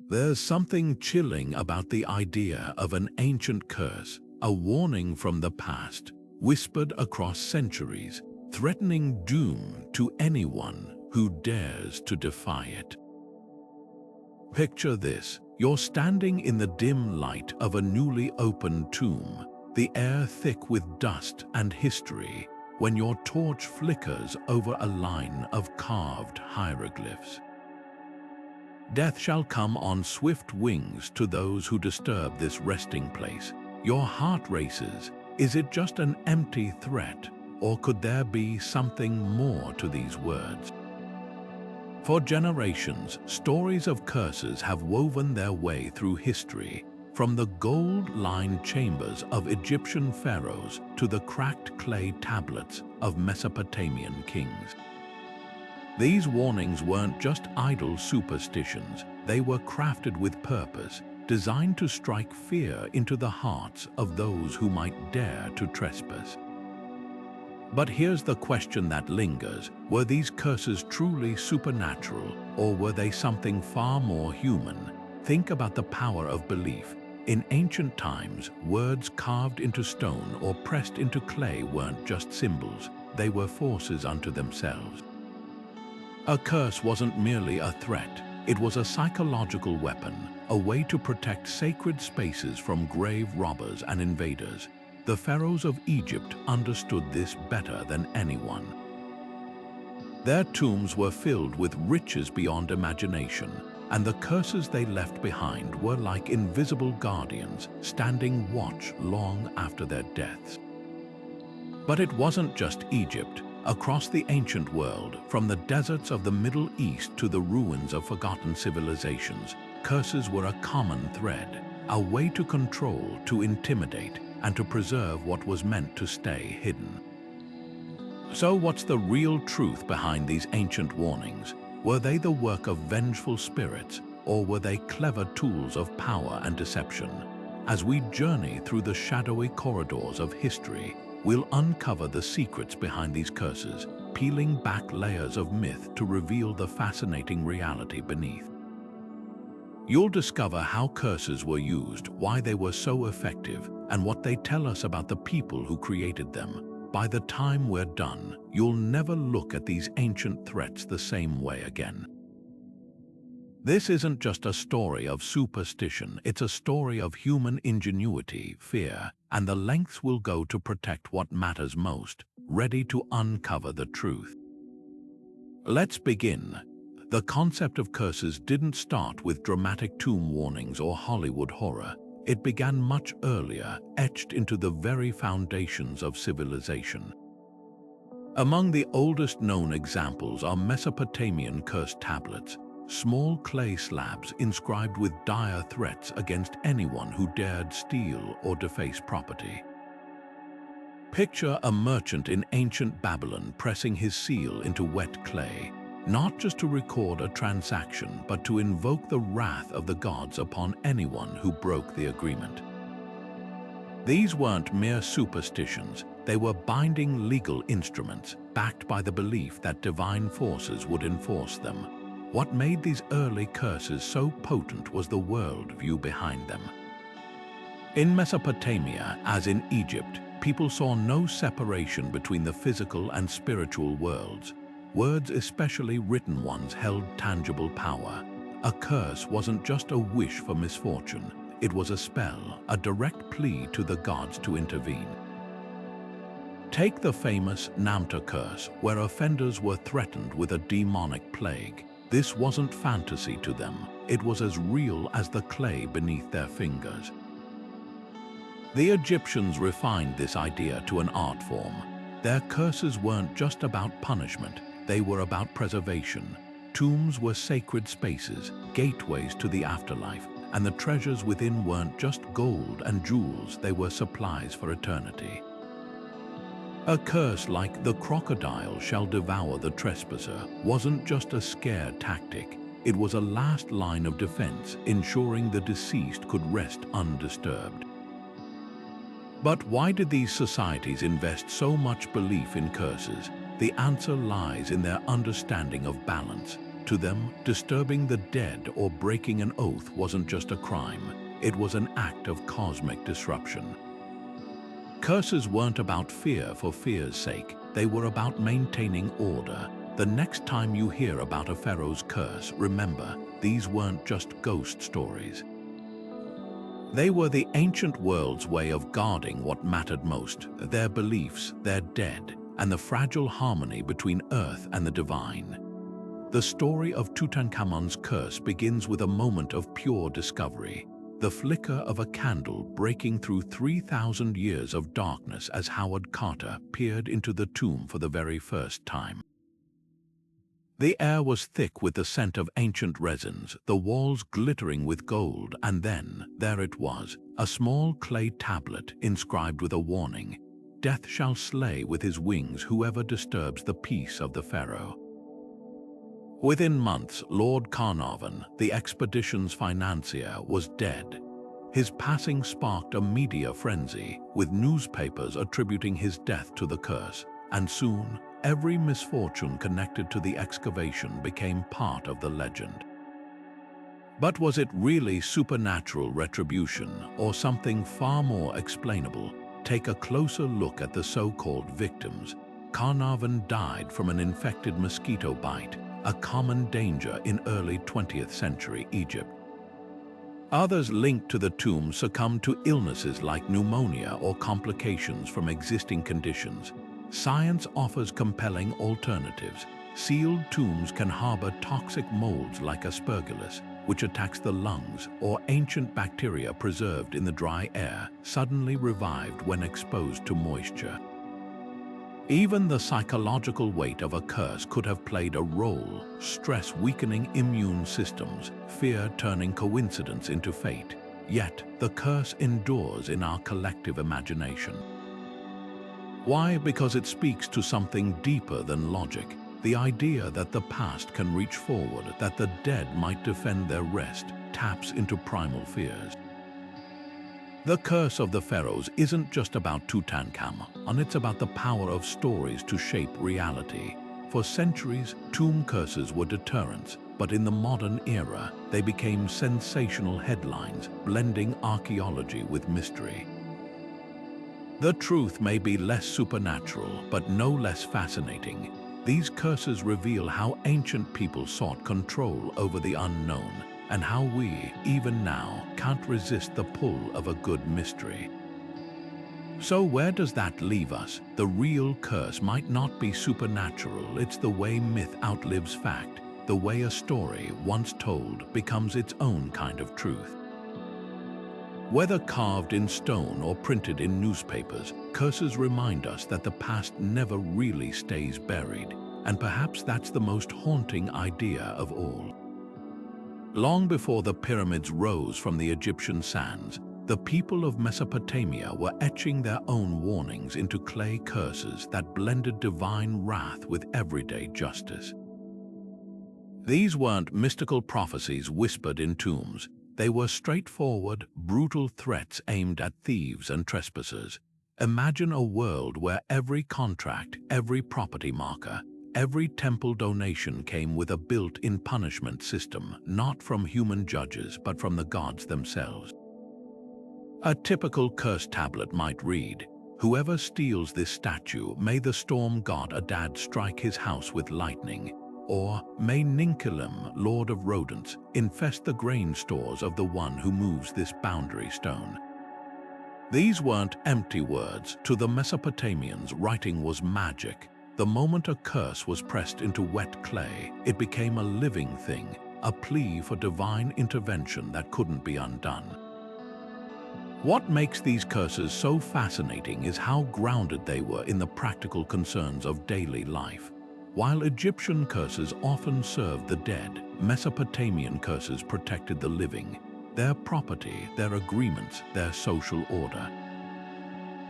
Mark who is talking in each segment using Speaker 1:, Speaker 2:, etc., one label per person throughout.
Speaker 1: There's something chilling about the idea of an ancient curse, a warning from the past, whispered across centuries, threatening doom to anyone who dares to defy it. Picture this: you're standing in the dim light of a newly opened tomb, the air thick with dust and history, when your torch flickers over a line of carved hieroglyphs. Death shall come on swift wings to those who disturb this resting place. Your heart races. Is it just an empty threat, or could there be something more to these words? For generations, stories of curses have woven their way through history, from the gold-lined chambers of Egyptian pharaohs to the cracked clay tablets of Mesopotamian kings. These warnings weren't just idle superstitions, they were crafted with purpose, designed to strike fear into the hearts of those who might dare to trespass. But here's the question that lingers: were these curses truly supernatural, or were they something far more human? Think about the power of belief. In ancient times, words carved into stone or pressed into clay weren't just symbols, they were forces unto themselves. A curse wasn't merely a threat, it was a psychological weapon, a way to protect sacred spaces from grave robbers and invaders. The pharaohs of Egypt understood this better than anyone. Their tombs were filled with riches beyond imagination, and the curses they left behind were like invisible guardians, standing watch long after their deaths. But it wasn't just Egypt. Across the ancient world, from the deserts of the Middle East to the ruins of forgotten civilizations, curses were a common thread, a way to control, to intimidate, and to preserve what was meant to stay hidden. So what's the real truth behind these ancient warnings? Were they the work of vengeful spirits, or were they clever tools of power and deception? As we journey through the shadowy corridors of history, we'll uncover the secrets behind these curses, peeling back layers of myth to reveal the fascinating reality beneath. You'll discover how curses were used, why they were so effective, and what they tell us about the people who created them. By the time we're done, you'll never look at these ancient threats the same way again. This isn't just a story of superstition, it's a story of human ingenuity, fear, and the lengths we'll go to protect what matters most, ready to uncover the truth. Let's begin. The concept of curses didn't start with dramatic tomb warnings or Hollywood horror. It began much earlier, etched into the very foundations of civilization. Among the oldest known examples are Mesopotamian curse tablets, small clay slabs inscribed with dire threats against anyone who dared steal or deface property. Picture a merchant in ancient Babylon pressing his seal into wet clay, not just to record a transaction, but to invoke the wrath of the gods upon anyone who broke the agreement. These weren't mere superstitions, they were binding legal instruments, backed by the belief that divine forces would enforce them. What made these early curses so potent was the worldview behind them. In Mesopotamia, as in Egypt, people saw no separation between the physical and spiritual worlds. Words, especially written ones, held tangible power. A curse wasn't just a wish for misfortune, it was a spell, a direct plea to the gods to intervene. Take the famous Namta curse, where offenders were threatened with a demonic plague. This wasn't fantasy to them, it was as real as the clay beneath their fingers. The Egyptians refined this idea to an art form. Their curses weren't just about punishment, they were about preservation. Tombs were sacred spaces, gateways to the afterlife, and the treasures within weren't just gold and jewels, they were supplies for eternity. A curse like "the crocodile shall devour the trespasser" wasn't just a scare tactic, it was a last line of defense, ensuring the deceased could rest undisturbed. But why did these societies invest so much belief in curses? The answer lies in their understanding of balance. To them, disturbing the dead or breaking an oath wasn't just a crime, it was an act of cosmic disruption. Curses weren't about fear for fear's sake, they were about maintaining order. The next time you hear about a pharaoh's curse, remember, these weren't just ghost stories. They were the ancient world's way of guarding what mattered most, their beliefs, their dead, and the fragile harmony between earth and the divine. The story of Tutankhamun's curse begins with a moment of pure discovery, the flicker of a candle breaking through 3,000 years of darkness as Howard Carter peered into the tomb for the very first time. The air was thick with the scent of ancient resins, the walls glittering with gold, and then, there it was, a small clay tablet inscribed with a warning: "Death shall slay with his wings whoever disturbs the peace of the pharaoh." Within months, Lord Carnarvon, the expedition's financier, was dead. His passing sparked a media frenzy, with newspapers attributing his death to the curse, and soon, every misfortune connected to the excavation became part of the legend. But was it really supernatural retribution or something far more explainable? Take a closer look at the so-called victims. Carnarvon died from an infected mosquito bite, a common danger in early 20th century Egypt. Others linked to the tomb succumbed to illnesses like pneumonia or complications from existing conditions. Science offers compelling alternatives. Sealed tombs can harbor toxic molds like Aspergillus, which attacks the lungs, or ancient bacteria preserved in the dry air, suddenly revived when exposed to moisture. Even the psychological weight of a curse could have played a role, stress weakening immune systems, fear turning coincidence into fate. Yet, the curse endures in our collective imagination. Why? Because it speaks to something deeper than logic, the idea that the past can reach forward, that the dead might defend their rest, taps into primal fears. The Curse of the Pharaohs isn't just about Tutankhamun, it's about the power of stories to shape reality. For centuries, tomb curses were deterrents, but in the modern era, they became sensational headlines, blending archaeology with mystery. The truth may be less supernatural, but no less fascinating. These curses reveal how ancient people sought control over the unknown, and how we, even now, can't resist the pull of a good mystery. So where does that leave us? The real curse might not be supernatural, it's the way myth outlives fact, the way a story, once told, becomes its own kind of truth. Whether carved in stone or printed in newspapers, curses remind us that the past never really stays buried, and perhaps that's the most haunting idea of all. Long before the pyramids rose from the Egyptian sands, the people of Mesopotamia were etching their own warnings into clay curses that blended divine wrath with everyday justice. These weren't mystical prophecies whispered in tombs. They were straightforward, brutal threats aimed at thieves and trespassers. Imagine a world where every contract, every property marker, every temple donation came with a built-in punishment system, not from human judges but from the gods themselves. A typical curse tablet might read, "Whoever steals this statue, may the storm god Adad strike his house with lightning," or "May Ninkilim, lord of rodents, infest the grain stores of the one who moves this boundary stone." These weren't empty words. To the Mesopotamians, writing was magic. The moment a curse was pressed into wet clay, it became a living thing, a plea for divine intervention that couldn't be undone. What makes these curses so fascinating is how grounded they were in the practical concerns of daily life. While Egyptian curses often served the dead, Mesopotamian curses protected the living, their property, their agreements, their social order.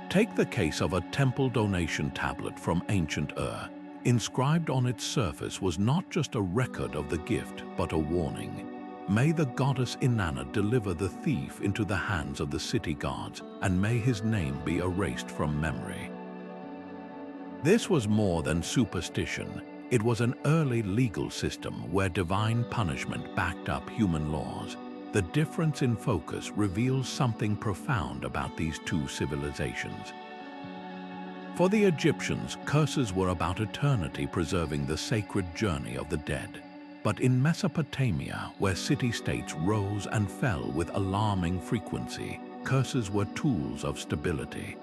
Speaker 1: Take the case of a temple donation tablet from ancient Ur. Inscribed on its surface was not just a record of the gift, but a warning. May the goddess Inanna deliver the thief into the hands of the city guards, and may his name be erased from memory. This was more than superstition. It was an early legal system where divine punishment backed up human laws. The difference in focus reveals something profound about these two civilizations. For the Egyptians, curses were about eternity preserving the sacred journey of the dead. But in Mesopotamia, where city-states rose and fell with alarming frequency, curses were tools of stability.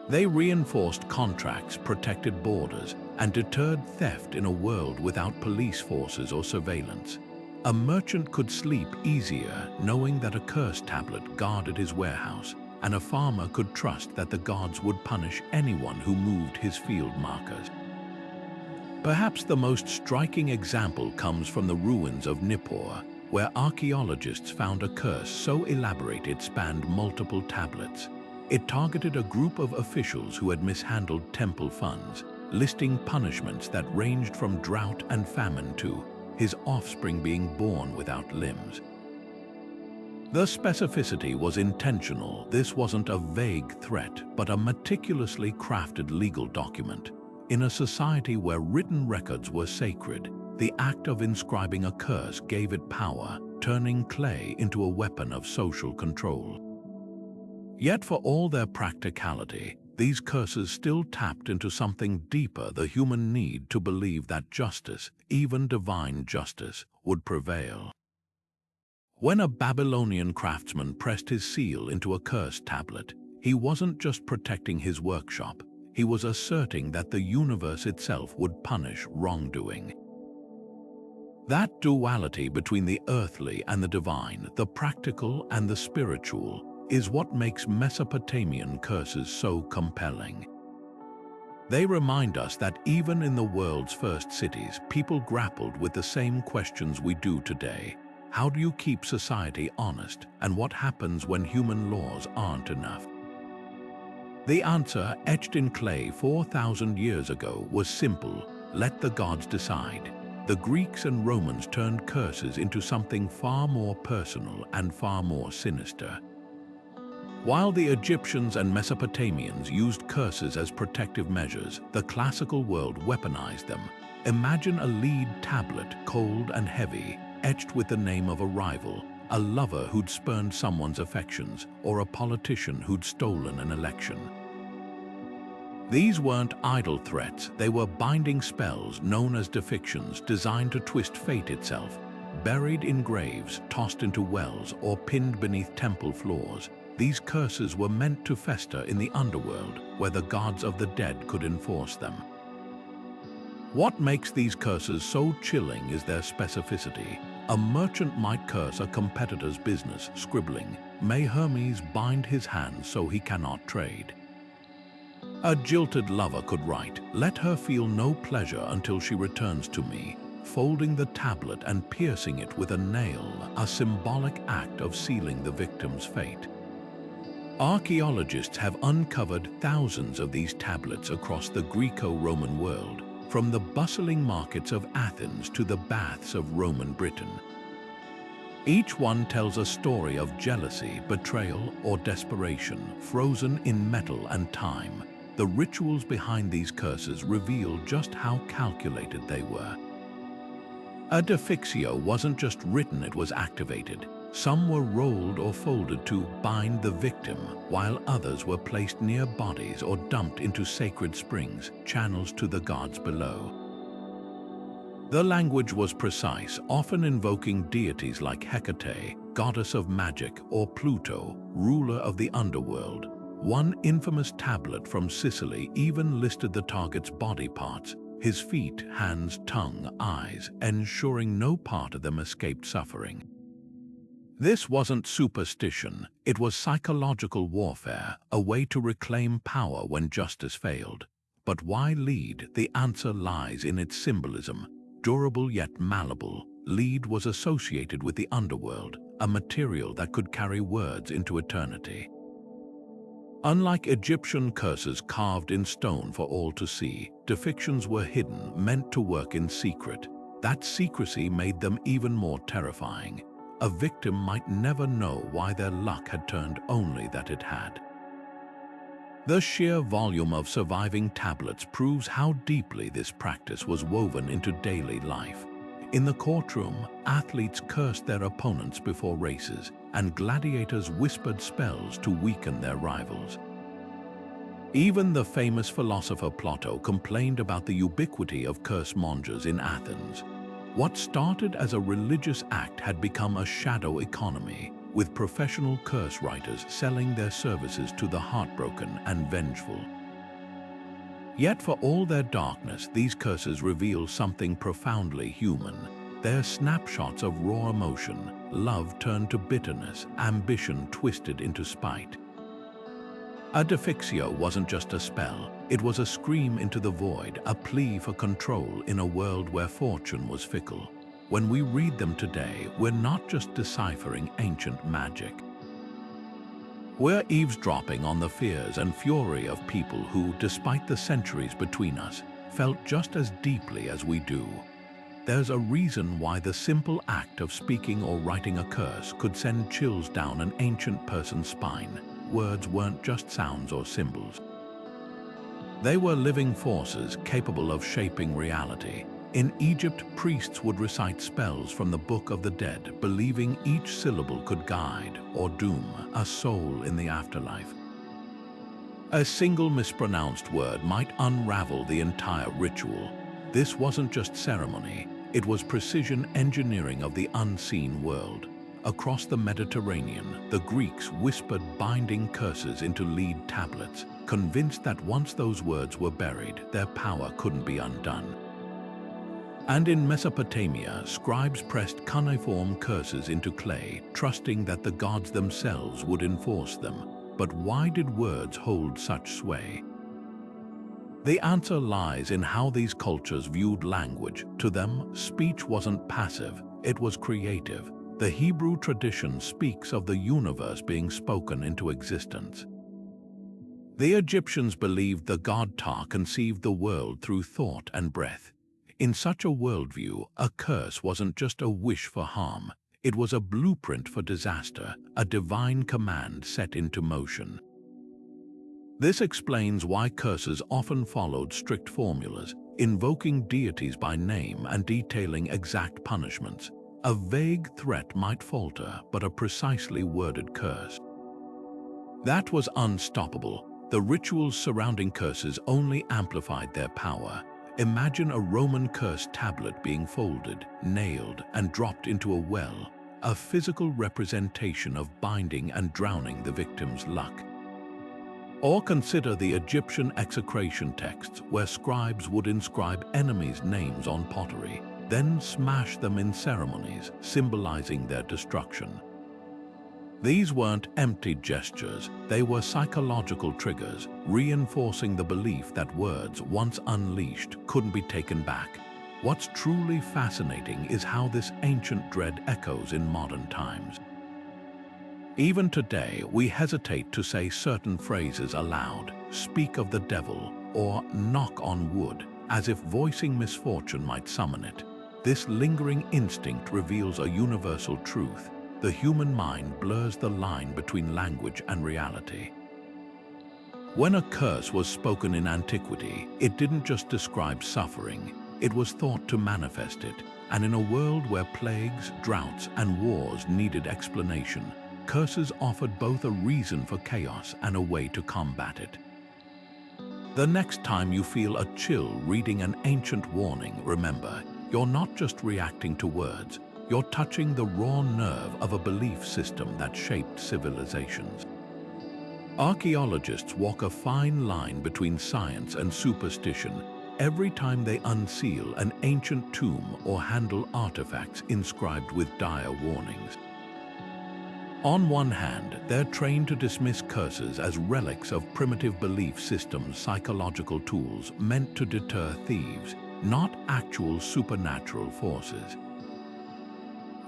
Speaker 1: They reinforced contracts, protected borders, and deterred theft in a world without police forces or surveillance. A merchant could sleep easier knowing that a curse tablet guarded his warehouse, and a farmer could trust that the gods would punish anyone who moved his field markers. Perhaps the most striking example comes from the ruins of Nippur, where archaeologists found a curse so elaborate it spanned multiple tablets. It targeted a group of officials who had mishandled temple funds, listing punishments that ranged from drought and famine to his offspring being born without limbs. The specificity was intentional. This wasn't a vague threat, but a meticulously crafted legal document. In a society where written records were sacred, the act of inscribing a curse gave it power, turning clay into a weapon of social control. Yet for all their practicality, these curses still tapped into something deeper: the human need to believe that justice, even divine justice, would prevail. When a Babylonian craftsman pressed his seal into a curse tablet, he wasn't just protecting his workshop, he was asserting that the universe itself would punish wrongdoing. That duality between the earthly and the divine, the practical and the spiritual, is what makes Mesopotamian curses so compelling. They remind us that even in the world's first cities, people grappled with the same questions we do today. How do you keep society honest, and what happens when human laws aren't enough? The answer, etched in clay 4,000 years ago, was simple: let the gods decide. The Greeks and Romans turned curses into something far more personal and far more sinister. While the Egyptians and Mesopotamians used curses as protective measures, the classical world weaponized them. Imagine a lead tablet, cold and heavy, etched with the name of a rival, a lover who'd spurned someone's affections, or a politician who'd stolen an election. These weren't idle threats, they were binding spells known as defictions, designed to twist fate itself. Buried in graves, tossed into wells, or pinned beneath temple floors, these curses were meant to fester in the underworld, where the gods of the dead could enforce them. What makes these curses so chilling is their specificity. A merchant might curse a competitor's business, scribbling, "May Hermes bind his hands so he cannot trade." A jilted lover could write, "Let her feel no pleasure until she returns to me," folding the tablet and piercing it with a nail, a symbolic act of sealing the victim's fate. Archaeologists have uncovered thousands of these tablets across the Greco-Roman world, from the bustling markets of Athens to the baths of Roman Britain. Each one tells a story of jealousy, betrayal, or desperation, frozen in metal and time. The rituals behind these curses reveal just how calculated they were. A defixio wasn't just written, it was activated. Some were rolled or folded to bind the victim, while others were placed near bodies or dumped into sacred springs, channels to the gods below. The language was precise, often invoking deities like Hecate, goddess of magic, or Pluto, ruler of the underworld. One infamous tablet from Sicily even listed the target's body parts: his feet, hands, tongue, eyes, ensuring no part of them escaped suffering. This wasn't superstition, it was psychological warfare, a way to reclaim power when justice failed. But why lead? The answer lies in its symbolism. Durable yet malleable, lead was associated with the underworld, a material that could carry words into eternity. Unlike Egyptian curses carved in stone for all to see, defictions were hidden, meant to work in secret. That secrecy made them even more terrifying. A victim might never know why their luck had turned, only that it had. The sheer volume of surviving tablets proves how deeply this practice was woven into daily life. In the courtroom, athletes cursed their opponents before races, and gladiators whispered spells to weaken their rivals. Even the famous philosopher Plato complained about the ubiquity of curse mongers in Athens. What started as a religious act had become a shadow economy, with professional curse writers selling their services to the heartbroken and vengeful. Yet for all their darkness, these curses reveal something profoundly human. They're snapshots of raw emotion, love turned to bitterness, ambition twisted into spite. Adaptability wasn't just a spell, it was a scream into the void, a plea for control in a world where fortune was fickle. When we read them today, we're not just deciphering ancient magic. We're eavesdropping on the fears and fury of people who, despite the centuries between us, felt just as deeply as we do. There's a reason why the simple act of speaking or writing a curse could send chills down an ancient person's spine. Words weren't just sounds or symbols. They were living forces capable of shaping reality. In Egypt, priests would recite spells from the Book of the Dead, believing each syllable could guide or doom a soul in the afterlife. A single mispronounced word might unravel the entire ritual. This wasn't just ceremony, it was precision engineering of the unseen world. Across the Mediterranean, the Greeks whispered binding curses into lead tablets, convinced that once those words were buried, their power couldn't be undone. And in Mesopotamia, scribes pressed cuneiform curses into clay, trusting that the gods themselves would enforce them. But why did words hold such sway? The answer lies in how these cultures viewed language. To them, speech wasn't passive, it was creative. The Hebrew tradition speaks of the universe being spoken into existence. The Egyptians believed the god Ptah conceived the world through thought and breath. In such a worldview, a curse wasn't just a wish for harm. It was a blueprint for disaster, a divine command set into motion. This explains why curses often followed strict formulas, invoking deities by name and detailing exact punishments. A vague threat might falter, but a precisely worded curse. That was unstoppable. The rituals surrounding curses only amplified their power. Imagine a Roman curse tablet being folded, nailed, and dropped into a well, a physical representation of binding and drowning the victim's luck. Or consider the Egyptian execration texts, where scribes would inscribe enemies' names on pottery, then smash them in ceremonies, symbolizing their destruction. These weren't empty gestures, they were psychological triggers, reinforcing the belief that words, once unleashed, couldn't be taken back. What's truly fascinating is how this ancient dread echoes in modern times. Even today, we hesitate to say certain phrases aloud, speak of the devil, or knock on wood, as if voicing misfortune might summon it. This lingering instinct reveals a universal truth. The human mind blurs the line between language and reality. When a curse was spoken in antiquity, it didn't just describe suffering, it was thought to manifest it. And in a world where plagues, droughts, and wars needed explanation, curses offered both a reason for chaos and a way to combat it. The next time you feel a chill reading an ancient warning, remember, you're not just reacting to words, you're touching the raw nerve of a belief system that shaped civilizations. Archaeologists walk a fine line between science and superstition every time they unseal an ancient tomb or handle artifacts inscribed with dire warnings. On one hand, they're trained to dismiss curses as relics of primitive belief systems, psychological tools meant to deter thieves, not actual supernatural forces.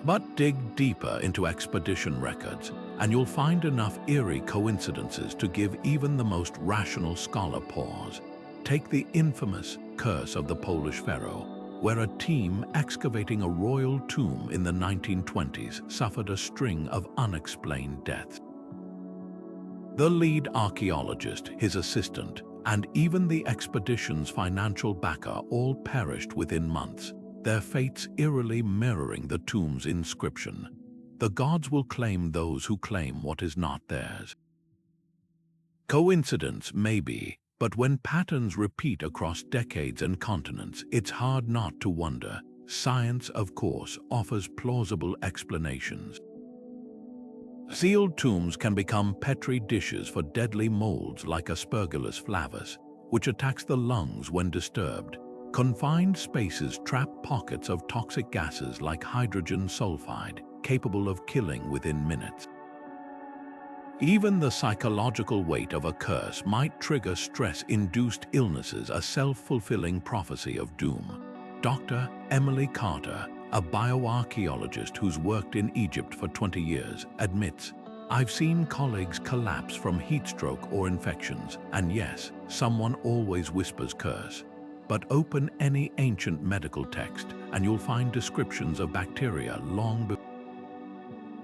Speaker 1: But dig deeper into expedition records, and you'll find enough eerie coincidences to give even the most rational scholar pause. Take the infamous Curse of the Polish Pharaoh, where a team excavating a royal tomb in the 1920s suffered a string of unexplained deaths. The lead archaeologist, his assistant, and even the expedition's financial backer all perished within months, their fates eerily mirroring the tomb's inscription. The gods will claim those who claim what is not theirs. Coincidence, maybe, but when patterns repeat across decades and continents, it's hard not to wonder. Science, of course, offers plausible explanations. Sealed tombs can become petri dishes for deadly molds like Aspergillus flavus, which attacks the lungs when disturbed. Confined spaces trap pockets of toxic gases like hydrogen sulfide, capable of killing within minutes. Even the psychological weight of a curse might trigger stress-induced illnesses, a self-fulfilling prophecy of doom. Dr. Emily Carter, a bioarchaeologist who's worked in Egypt for 20 years, admits, "I've seen colleagues collapse from heat stroke or infections, and yes, someone always whispers curse. But open any ancient medical text and you'll find descriptions of bacteria long before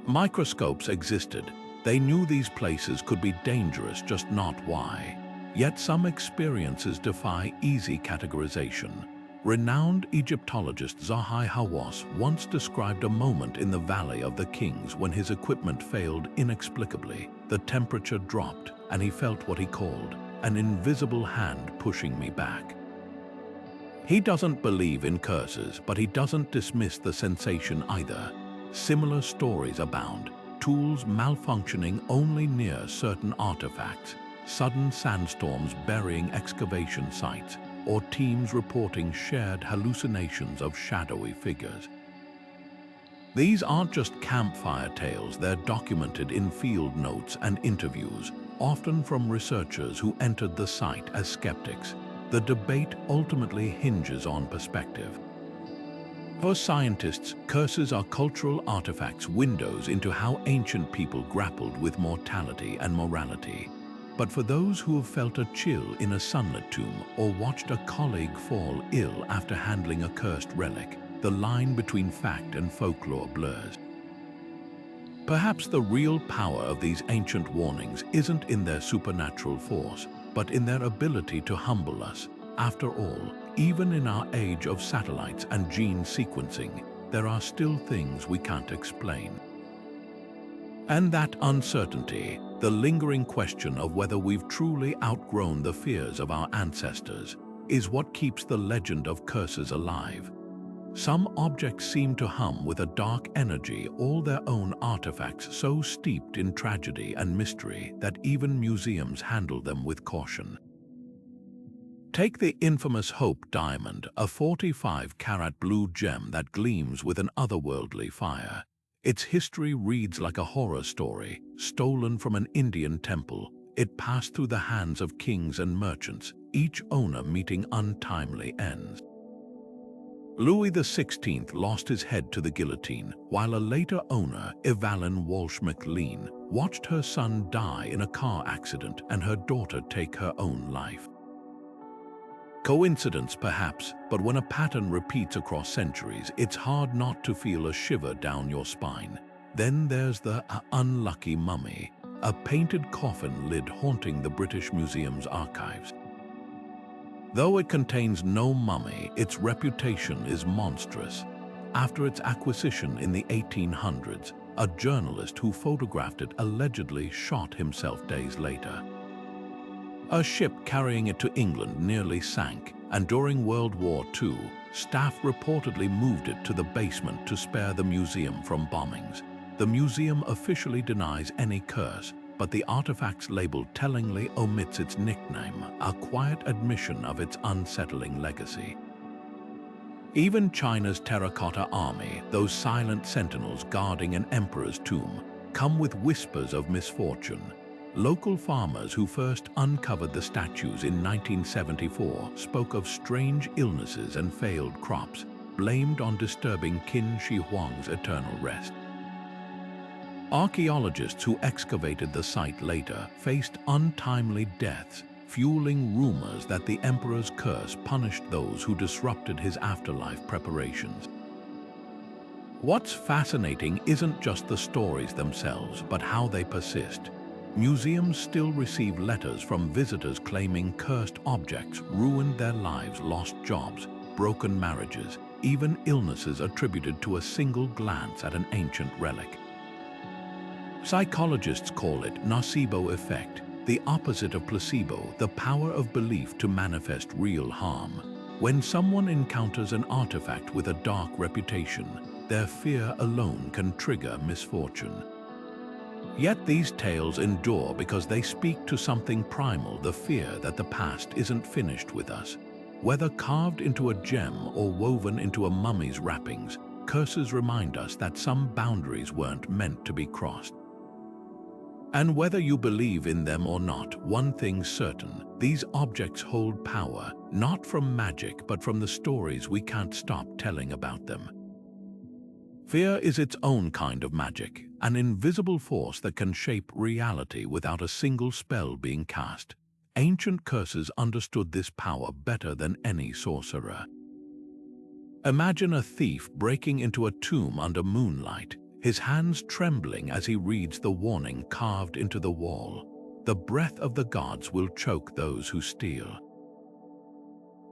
Speaker 1: microscopes existed. They knew these places could be dangerous, just not why. Yet some experiences defy easy categorization." Renowned Egyptologist Zahi Hawass once described a moment in the Valley of the Kings when his equipment failed inexplicably. The temperature dropped, and he felt what he called an invisible hand pushing me back. He doesn't believe in curses, but he doesn't dismiss the sensation either. Similar stories abound. Tools malfunctioning only near certain artifacts, sudden sandstorms burying excavation sites, or teams reporting shared hallucinations of shadowy figures. These aren't just campfire tales, they're documented in field notes and interviews, often from researchers who entered the site as skeptics. The debate ultimately hinges on perspective. For scientists, curses are cultural artifacts, windows into how ancient people grappled with mortality and morality. But for those who have felt a chill in a sunlit tomb or watched a colleague fall ill after handling a cursed relic, the line between fact and folklore blurs. Perhaps the real power of these ancient warnings isn't in their supernatural force, but in their ability to humble us. After all, even in our age of satellites and gene sequencing, there are still things we can't explain. And that uncertainty, the lingering question of whether we've truly outgrown the fears of our ancestors, is what keeps the legend of curses alive. Some objects seem to hum with a dark energy, all their own artifacts so steeped in tragedy and mystery that even museums handle them with caution. Take the infamous Hope Diamond, a 45-carat blue gem that gleams with an otherworldly fire. Its history reads like a horror story. Stolen from an Indian temple, it passed through the hands of kings and merchants, each owner meeting untimely ends. Louis XVI lost his head to the guillotine, while a later owner, Evelyn Walsh McLean, watched her son die in a car accident and her daughter take her own life. Coincidence, perhaps, but when a pattern repeats across centuries, it's hard not to feel a shiver down your spine. Then there's the unlucky mummy, a painted coffin lid haunting the British Museum's archives. Though it contains no mummy, its reputation is monstrous. After its acquisition in the 1800s, a journalist who photographed it allegedly shot himself days later. A ship carrying it to England nearly sank, and during World War II, staff reportedly moved it to the basement to spare the museum from bombings. The museum officially denies any curse, but the artifact's label tellingly omits its nickname, a quiet admission of its unsettling legacy. Even China's terracotta army, those silent sentinels guarding an emperor's tomb, come with whispers of misfortune. Local farmers who first uncovered the statues in 1974 spoke of strange illnesses and failed crops, blamed on disturbing Qin Shi Huang's eternal rest. Archaeologists who excavated the site later faced untimely deaths, fueling rumors that the emperor's curse punished those who disrupted his afterlife preparations. What's fascinating isn't just the stories themselves, but how they persist. museums still receive letters from visitors claiming cursed objects ruined their lives, lost jobs, broken marriages, even illnesses attributed to a single glance at an ancient relic. Psychologists call it nocebo effect, the opposite of placebo, the power of belief to manifest real harm. When someone encounters an artifact with a dark reputation, their fear alone can trigger misfortune. Yet these tales endure because they speak to something primal, the fear that the past isn't finished with us. Whether carved into a gem or woven into a mummy's wrappings, curses remind us that some boundaries weren't meant to be crossed. And whether you believe in them or not, one thing's certain: these objects hold power, not from magic, but from the stories we can't stop telling about them. Fear is its own kind of magic, an invisible force that can shape reality without a single spell being cast. Ancient curses understood this power better than any sorcerer. Imagine a thief breaking into a tomb under moonlight, his hands trembling as he reads the warning carved into the wall: "The breath of the gods will choke those who steal."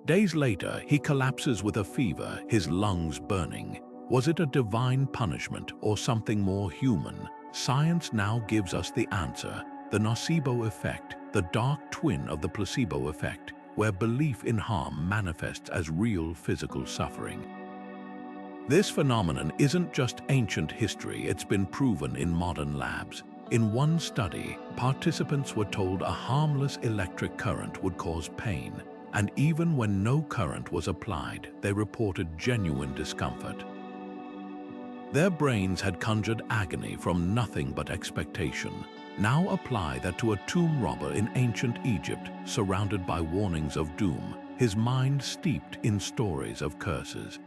Speaker 1: Days later, he collapses with a fever, his lungs burning. Was it a divine punishment or something more human? Science now gives us the answer: the nocebo effect, the dark twin of the placebo effect, where belief in harm manifests as real physical suffering. This phenomenon isn't just ancient history, it's been proven in modern labs. In one study, participants were told a harmless electric current would cause pain, and even when no current was applied, they reported genuine discomfort. Their brains had conjured agony from nothing but expectation. Now apply that to a tomb robber in ancient Egypt, surrounded by warnings of doom, his mind steeped in stories of curses.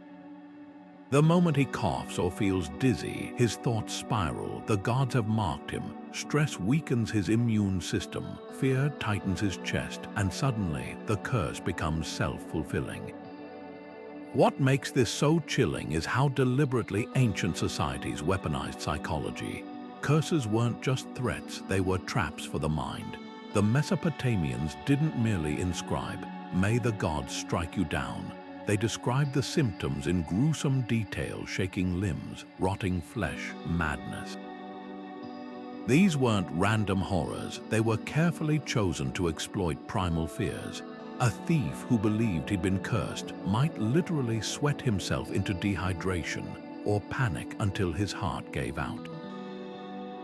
Speaker 1: The moment he coughs or feels dizzy, his thoughts spiral. The gods have marked him. Stress weakens his immune system, fear tightens his chest, and suddenly the curse becomes self-fulfilling. What makes this so chilling is how deliberately ancient societies weaponized psychology. Curses weren't just threats, they were traps for the mind. The Mesopotamians didn't merely inscribe, "May the gods strike you down." They described the symptoms in gruesome detail: shaking limbs, rotting flesh, madness. These weren't random horrors, they were carefully chosen to exploit primal fears. A thief who believed he'd been cursed might literally sweat himself into dehydration or panic until his heart gave out.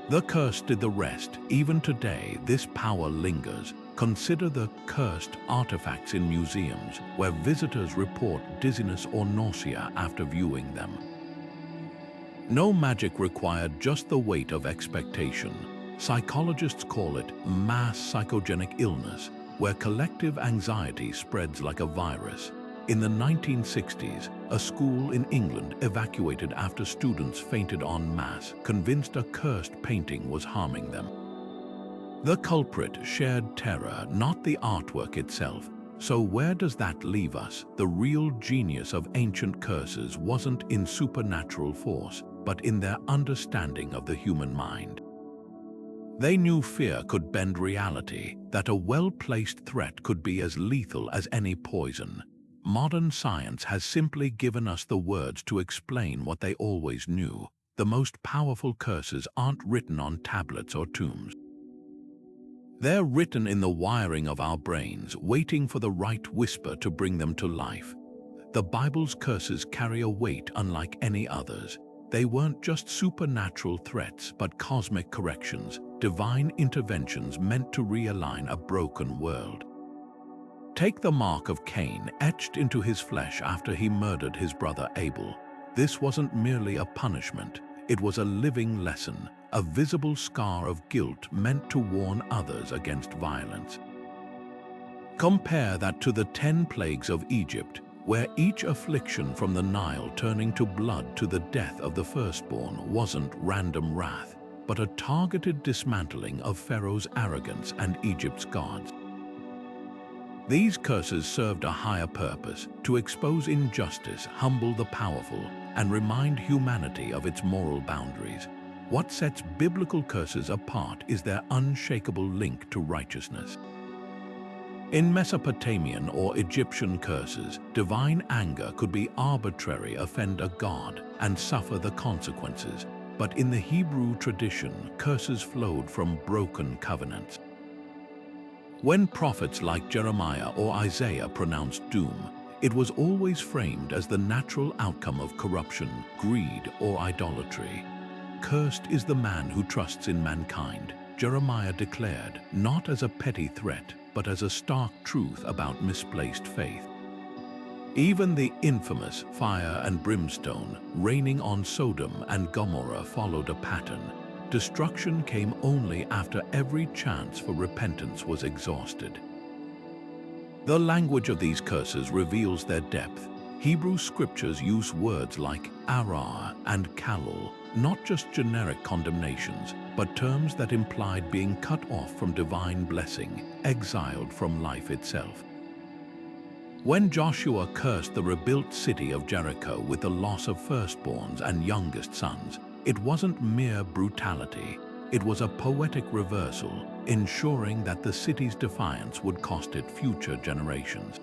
Speaker 1: The curse did the rest. Even today, this power lingers. Consider the cursed artifacts in museums, where visitors report dizziness or nausea after viewing them. No magic required, just the weight of expectation. Psychologists call it mass psychogenic illness, where collective anxiety spreads like a virus. In the 1960s, a school in England evacuated after students fainted en masse, convinced a cursed painting was harming them. The culprit shared terror, not the artwork itself. So where does that leave us? The real genius of ancient curses wasn't in supernatural force, but in their understanding of the human mind. They knew fear could bend reality, that a well-placed threat could be as lethal as any poison. Modern science has simply given us the words to explain what they always knew. The most powerful curses aren't written on tablets or tombs. They're written in the wiring of our brains, waiting for the right whisper to bring them to life. The Bible's curses carry a weight unlike any others. They weren't just supernatural threats, but cosmic corrections, divine interventions meant to realign a broken world. Take the mark of Cain, etched into his flesh after he murdered his brother Abel. This wasn't merely a punishment, it was a living lesson, a visible scar of guilt meant to warn others against violence. Compare that to the 10 plagues of Egypt, where each affliction from the Nile turning to blood to the death of the firstborn wasn't random wrath, but a targeted dismantling of Pharaoh's arrogance and Egypt's gods. These curses served a higher purpose: to expose injustice, humble the powerful, and remind humanity of its moral boundaries. What sets biblical curses apart is their unshakable link to righteousness. In Mesopotamian or Egyptian curses, divine anger could be arbitrary, offend a god, and suffer the consequences. But in the Hebrew tradition, curses flowed from broken covenants. When prophets like Jeremiah or Isaiah pronounced doom, it was always framed as the natural outcome of corruption, greed, or idolatry. Cursed is the man who trusts in mankind, Jeremiah declared, not as a petty threat, but as a stark truth about misplaced faith. Even the infamous fire and brimstone raining on Sodom and Gomorrah followed a pattern. Destruction came only after every chance for repentance was exhausted. The language of these curses reveals their depth. Hebrew scriptures use words like arah and kalul, not just generic condemnations, but terms that implied being cut off from divine blessing, exiled from life itself. When Joshua cursed the rebuilt city of Jericho with the loss of firstborns and youngest sons, it wasn't mere brutality. It was a poetic reversal, ensuring that the city's defiance would cost it future generations.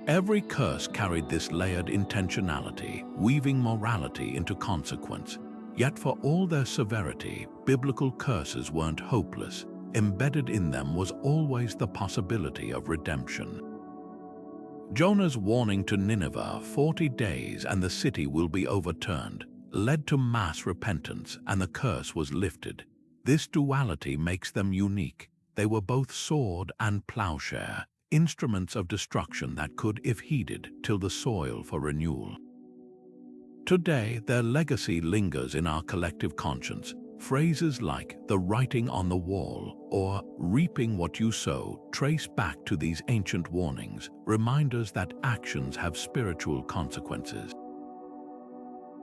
Speaker 1: Every curse carried this layered intentionality, weaving morality into consequence. Yet for all their severity, biblical curses weren't hopeless. Embedded in them was always the possibility of redemption. Jonah's warning to Nineveh, 40 days and the city will be overturned, led to mass repentance and the curse was lifted. This duality makes them unique. They were both sword and plowshare, instruments of destruction that could, if heeded, till the soil for renewal. Today, their legacy lingers in our collective conscience. Phrases like the writing on the wall or reaping what you sow trace back to these ancient warnings, reminders that actions have spiritual consequences.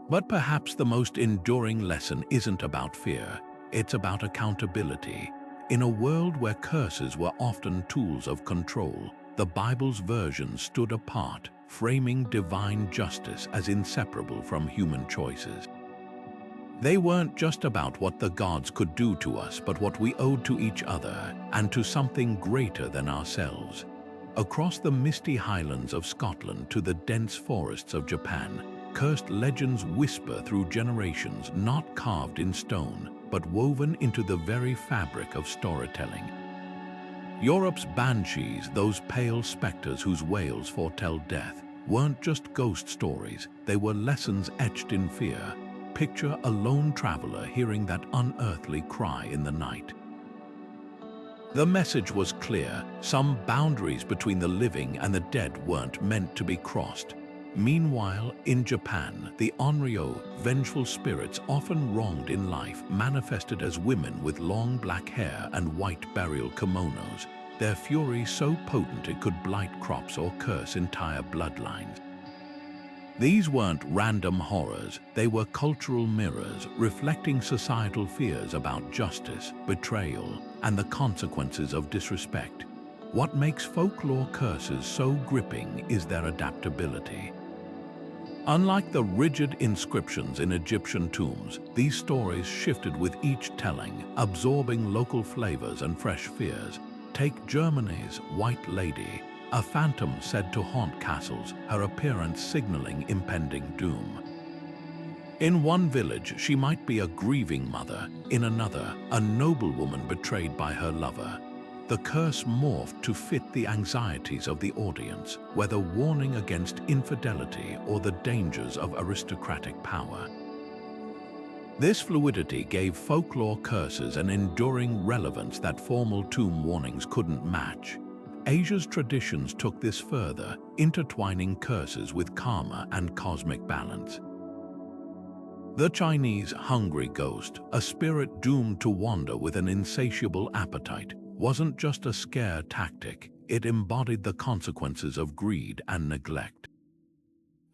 Speaker 1: But perhaps the most enduring lesson isn't about fear, it's about accountability. In a world where curses were often tools of control, the Bible's version stood apart, framing divine justice as inseparable from human choices. They weren't just about what the gods could do to us, but what we owed to each other and to something greater than ourselves. Across the misty highlands of Scotland to the dense forests of Japan, cursed legends whisper through generations, not carved in stone, but woven into the very fabric of storytelling. Europe's banshees, those pale specters whose wails foretell death, weren't just ghost stories, they were lessons etched in fear. Picture a lone traveler hearing that unearthly cry in the night. The message was clear: some boundaries between the living and the dead weren't meant to be crossed. Meanwhile, in Japan, the onryo, vengeful spirits often wronged in life, manifested as women with long black hair and white burial kimonos, their fury so potent it could blight crops or curse entire bloodlines. These weren't random horrors, they were cultural mirrors reflecting societal fears about justice, betrayal, and the consequences of disrespect. What makes folklore curses so gripping is their adaptability. Unlike the rigid inscriptions in Egyptian tombs, these stories shifted with each telling, absorbing local flavors and fresh fears. Take Germany's White Lady, a phantom said to haunt castles, her appearance signaling impending doom. In one village, she might be a grieving mother, in another, a noblewoman betrayed by her lover. The curse morphed to fit the anxieties of the audience, whether warning against infidelity or the dangers of aristocratic power. This fluidity gave folklore curses an enduring relevance that formal tomb warnings couldn't match. Asia's traditions took this further, intertwining curses with karma and cosmic balance. The Chinese hungry ghost, a spirit doomed to wander with an insatiable appetite, wasn't just a scare tactic, it embodied the consequences of greed and neglect.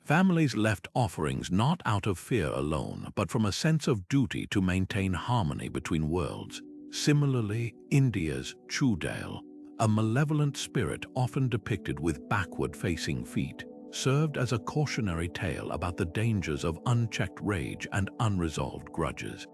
Speaker 1: Families left offerings not out of fear alone, but from a sense of duty to maintain harmony between worlds. Similarly, India's Chudale, a malevolent spirit often depicted with backward-facing feet, served as a cautionary tale about the dangers of unchecked rage and unresolved grudges.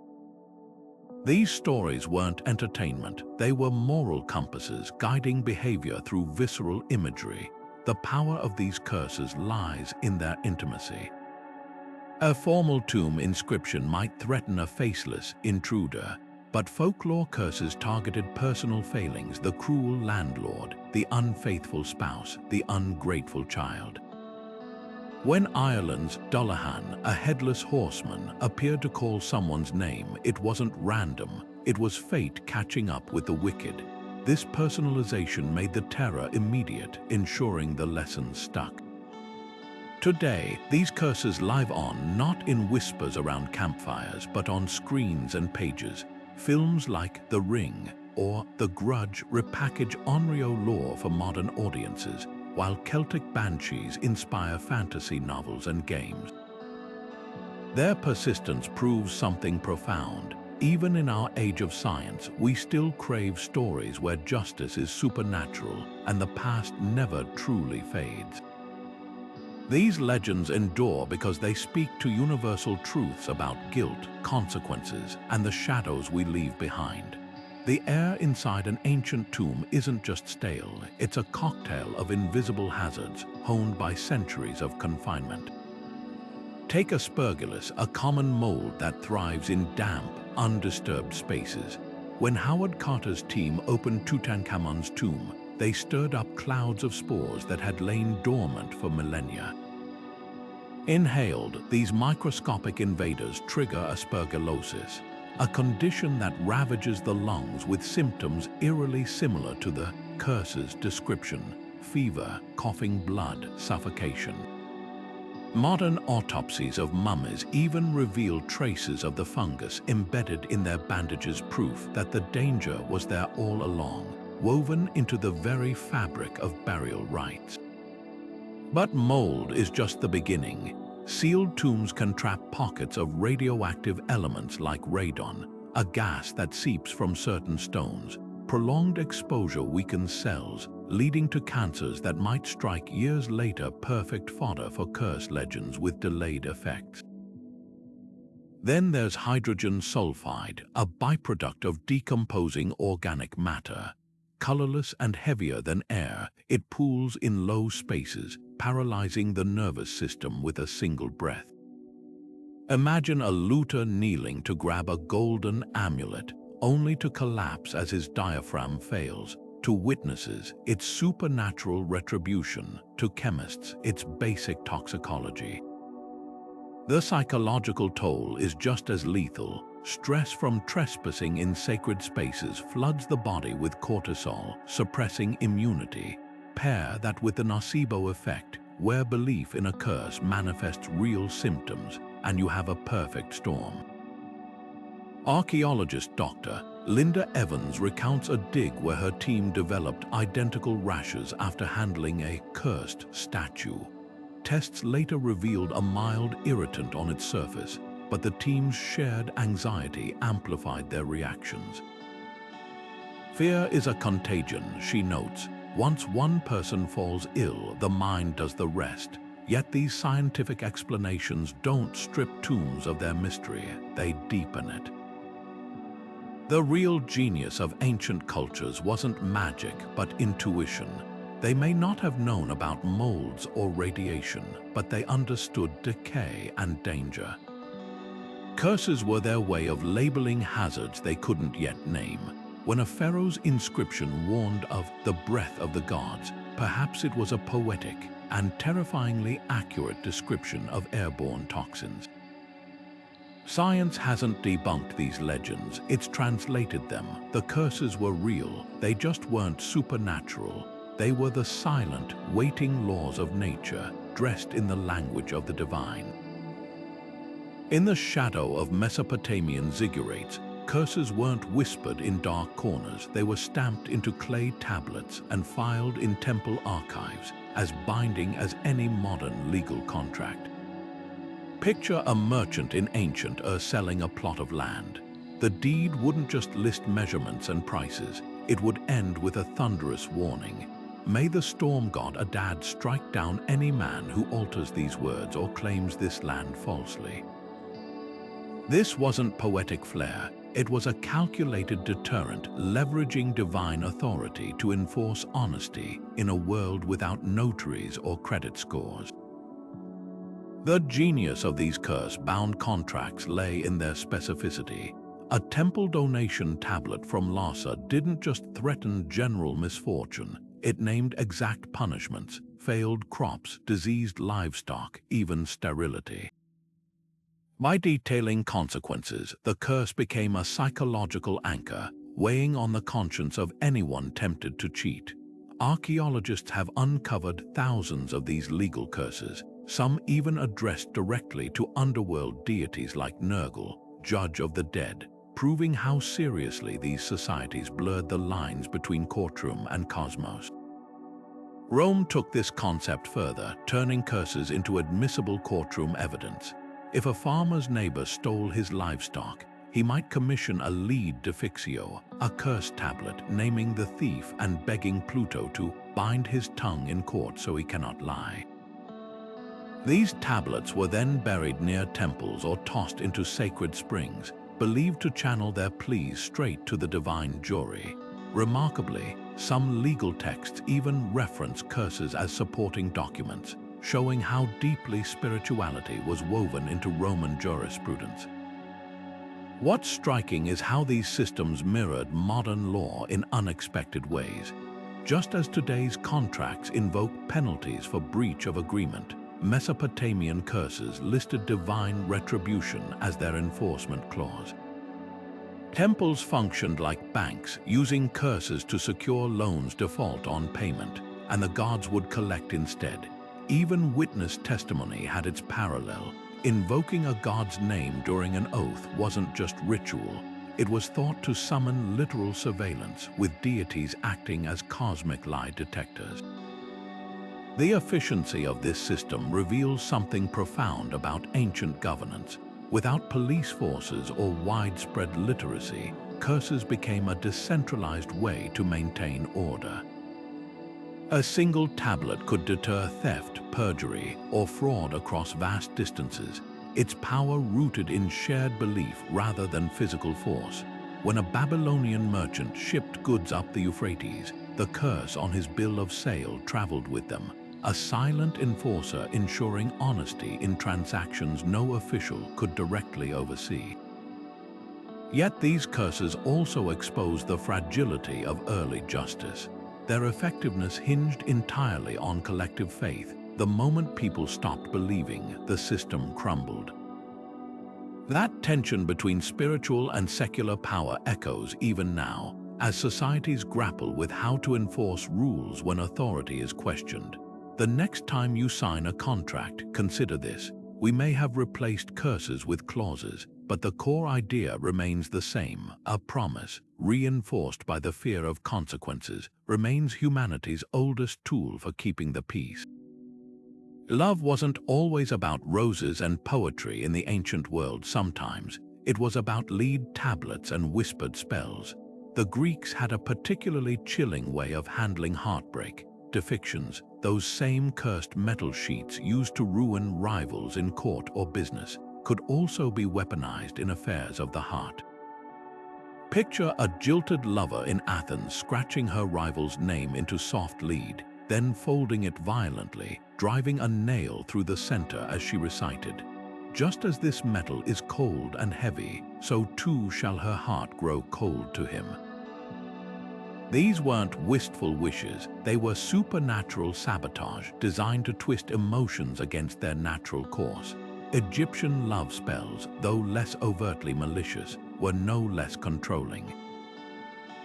Speaker 1: These stories weren't entertainment, they were moral compasses guiding behavior through visceral imagery. The power of these curses lies in their intimacy. A formal tomb inscription might threaten a faceless intruder, but folklore curses targeted personal failings: the cruel landlord, the unfaithful spouse, the ungrateful child. When Ireland's Dullahan, a headless horseman, appeared to call someone's name, it wasn't random, it was fate catching up with the wicked. This personalization made the terror immediate, ensuring the lesson stuck. Today, these curses live on, not in whispers around campfires, but on screens and pages. Films like The Ring or The Grudge repackage Onryo lore for modern audiences, while Celtic banshees inspire fantasy novels and games. Their persistence proves something profound. Even in our age of science, we still crave stories where justice is supernatural and the past never truly fades. These legends endure because they speak to universal truths about guilt, consequences, and the shadows we leave behind. The air inside an ancient tomb isn't just stale, it's a cocktail of invisible hazards honed by centuries of confinement. Take aspergillus, a common mold that thrives in damp, undisturbed spaces. When Howard Carter's team opened Tutankhamun's tomb, they stirred up clouds of spores that had lain dormant for millennia. Inhaled, these microscopic invaders trigger aspergillosis, a condition that ravages the lungs with symptoms eerily similar to the curse's description: fever, coughing blood, suffocation. Modern autopsies of mummies even reveal traces of the fungus embedded in their bandages, proof that the danger was there all along, woven into the very fabric of burial rites. But mold is just the beginning. Sealed tombs can trap pockets of radioactive elements like radon, a gas that seeps from certain stones. Prolonged exposure weakens cells, leading to cancers that might strike years later, perfect fodder for curse legends with delayed effects. Then there's hydrogen sulfide, a byproduct of decomposing organic matter. Colorless and heavier than air, it pools in low spaces, paralyzing the nervous system with a single breath. Imagine a looter kneeling to grab a golden amulet, only to collapse as his diaphragm fails. To witnesses, it's supernatural retribution. To chemists, it's basic toxicology. The psychological toll is just as lethal. Stress from trespassing in sacred spaces floods the body with cortisol, suppressing immunity. Pair that with the nocebo effect, where belief in a curse manifests real symptoms, and you have a perfect storm. Archaeologist Dr. Linda Evans recounts a dig where her team developed identical rashes after handling a cursed statue. Tests later revealed a mild irritant on its surface, but the team's shared anxiety amplified their reactions. Fear is a contagion, she notes. Once one person falls ill, the mind does the rest. Yet these scientific explanations don't strip tombs of their mystery, they deepen it. The real genius of ancient cultures wasn't magic, but intuition. They may not have known about molds or radiation, but they understood decay and danger. Curses were their way of labeling hazards they couldn't yet name. When a pharaoh's inscription warned of the breath of the gods, perhaps it was a poetic and terrifyingly accurate description of airborne toxins. Science hasn't debunked these legends, it's translated them. The curses were real, they just weren't supernatural. They were the silent, waiting laws of nature, dressed in the language of the divine. In the shadow of Mesopotamian ziggurats, curses weren't whispered in dark corners, they were stamped into clay tablets and filed in temple archives, as binding as any modern legal contract. Picture a merchant in ancient Ur selling a plot of land. The deed wouldn't just list measurements and prices, it would end with a thunderous warning. "May the storm god Adad strike down any man who alters these words or claims this land falsely." This wasn't poetic flair. It was a calculated deterrent, leveraging divine authority to enforce honesty in a world without notaries or credit scores. The genius of these curse-bound contracts lay in their specificity. A temple donation tablet from Lhasa didn't just threaten general misfortune, it named exact punishments: failed crops, diseased livestock, even sterility. By detailing consequences, the curse became a psychological anchor, weighing on the conscience of anyone tempted to cheat. Archaeologists have uncovered thousands of these legal curses, some even addressed directly to underworld deities like Nergal, judge of the dead, proving how seriously these societies blurred the lines between courtroom and cosmos. Rome took this concept further, turning curses into admissible courtroom evidence. If a farmer's neighbor stole his livestock, he might commission a lead defixio, a curse tablet naming the thief and begging Pluto to bind his tongue in court so he cannot lie. These tablets were then buried near temples or tossed into sacred springs, believed to channel their pleas straight to the divine jury. Remarkably, some legal texts even reference curses as supporting documents, showing how deeply spirituality was woven into Roman jurisprudence. What's striking is how these systems mirrored modern law in unexpected ways. Just as today's contracts invoke penalties for breach of agreement, Mesopotamian curses listed divine retribution as their enforcement clause. Temples functioned like banks, using curses to secure loans default on payment, and the gods would collect instead. Even witness testimony had its parallel. Invoking a god's name during an oath wasn't just ritual. It was thought to summon literal surveillance, with deities acting as cosmic lie detectors. The efficiency of this system reveals something profound about ancient governance. Without police forces or widespread literacy, curses became a decentralized way to maintain order. A single tablet could deter theft, perjury, or fraud across vast distances, its power rooted in shared belief rather than physical force. When a Babylonian merchant shipped goods up the Euphrates, the curse on his bill of sale traveled with them, a silent enforcer ensuring honesty in transactions no official could directly oversee. Yet these curses also expose the fragility of early justice. Their effectiveness hinged entirely on collective faith. The moment people stopped believing, the system crumbled. That tension between spiritual and secular power echoes even now, as societies grapple with how to enforce rules when authority is questioned. The next time you sign a contract, consider this. We may have replaced curses with clauses, but the core idea remains the same. A promise, reinforced by the fear of consequences, remains humanity's oldest tool for keeping the peace. Love wasn't always about roses and poetry in the ancient world. Sometimes it was about lead tablets and whispered spells. The Greeks had a particularly chilling way of handling heartbreak. Depictions, those same cursed metal sheets used to ruin rivals in court or business, could also be weaponized in affairs of the heart. Picture a jilted lover in Athens scratching her rival's name into soft lead, then folding it violently, driving a nail through the center as she recited, "Just as this metal is cold and heavy, so too shall her heart grow cold to him." These weren't wistful wishes, they were supernatural sabotage designed to twist emotions against their natural course. Egyptian love spells, though less overtly malicious, were no less controlling.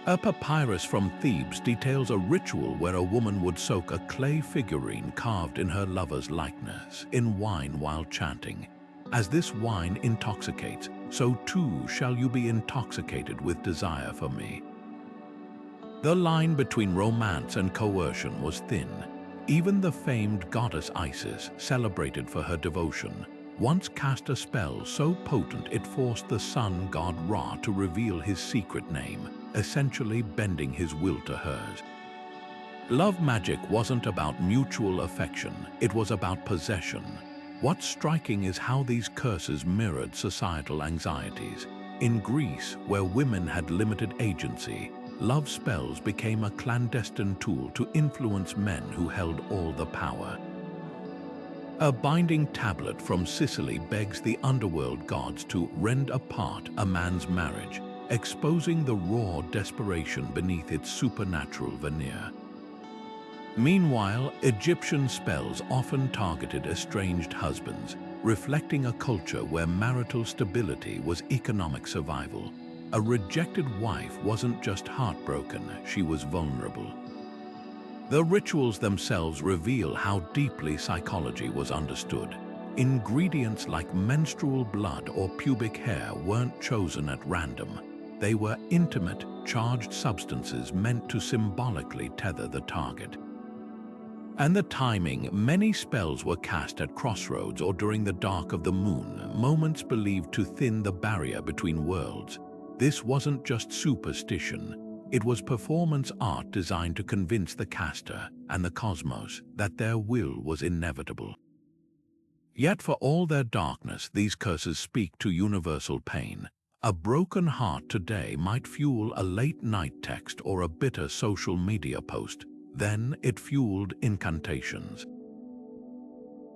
Speaker 1: A papyrus from Thebes details a ritual where a woman would soak a clay figurine carved in her lover's likeness in wine while chanting, "As this wine intoxicates, so too shall you be intoxicated with desire for me." The line between romance and coercion was thin. Even the famed goddess Isis, celebrated for her devotion, once cast a spell so potent it forced the sun god Ra to reveal his secret name, essentially bending his will to hers. Love magic wasn't about mutual affection, it was about possession. What's striking is how these curses mirrored societal anxieties. In Greece, where women had limited agency, love spells became a clandestine tool to influence men who held all the power. A binding tablet from Sicily begs the underworld gods to rend apart a man's marriage, exposing the raw desperation beneath its supernatural veneer. Meanwhile, Egyptian spells often targeted estranged husbands, reflecting a culture where marital stability was economic survival. A rejected wife wasn't just heartbroken, she was vulnerable. The rituals themselves reveal how deeply psychology was understood. Ingredients like menstrual blood or pubic hair weren't chosen at random. They were intimate, charged substances meant to symbolically tether the target. And the timing, many spells were cast at crossroads or during the dark of the moon, moments believed to thin the barrier between worlds. This wasn't just superstition. It was performance art designed to convince the caster and the cosmos that their will was inevitable. Yet for all their darkness, these curses speak to universal pain. A broken heart today might fuel a late-night text or a bitter social media post. Then it fueled incantations.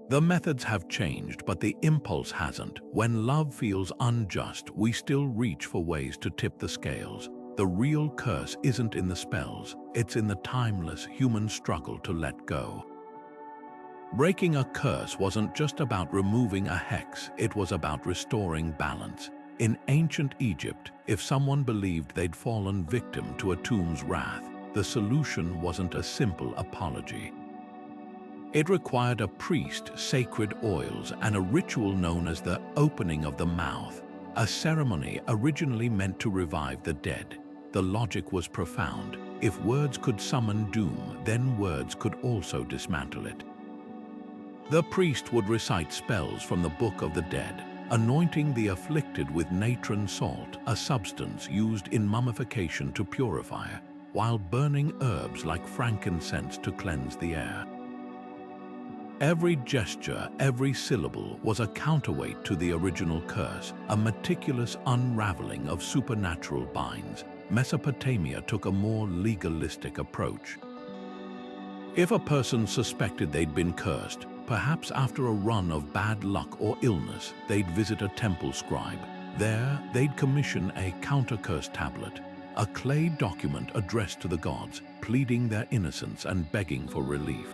Speaker 1: The methods have changed, but the impulse hasn't. When love feels unjust, we still reach for ways to tip the scales. The real curse isn't in the spells, it's in the timeless human struggle to let go. Breaking a curse wasn't just about removing a hex, it was about restoring balance. In ancient Egypt, if someone believed they'd fallen victim to a tomb's wrath, the solution wasn't a simple apology. It required a priest, sacred oils, and a ritual known as the opening of the mouth, a ceremony originally meant to revive the dead. The logic was profound. If words could summon doom, then words could also dismantle it. The priest would recite spells from the Book of the Dead, anointing the afflicted with natron salt, a substance used in mummification to purify, while burning herbs like frankincense to cleanse the air. Every gesture, every syllable was a counterweight to the original curse, a meticulous unraveling of supernatural binds. Mesopotamia took a more legalistic approach. If a person suspected they'd been cursed, perhaps after a run of bad luck or illness, they'd visit a temple scribe. There, they'd commission a counter-curse tablet, a clay document addressed to the gods, pleading their innocence and begging for relief.